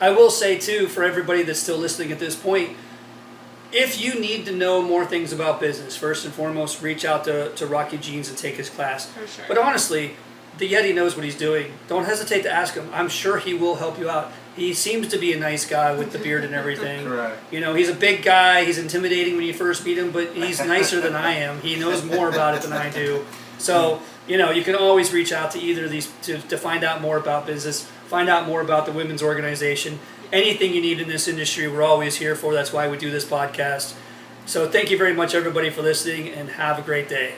I will say too, for everybody that's still listening at this point, if you need to know more things about business, first and foremost, reach out to Rocky Jeans and take his class. For sure. But honestly, the Yeti knows what he's doing. Don't hesitate to ask him. I'm sure he will help you out. He seems to be a nice guy with the beard and everything. Correct. He's a big guy. He's intimidating when you first meet him, but he's nicer than I am. He knows more about it than I do. So, you can always reach out to either of these to find out more about business, find out more about the women's organization. Anything you need in this industry, we're always here for. That's why we do this podcast. So thank you very much, everybody, for listening, and have a great day.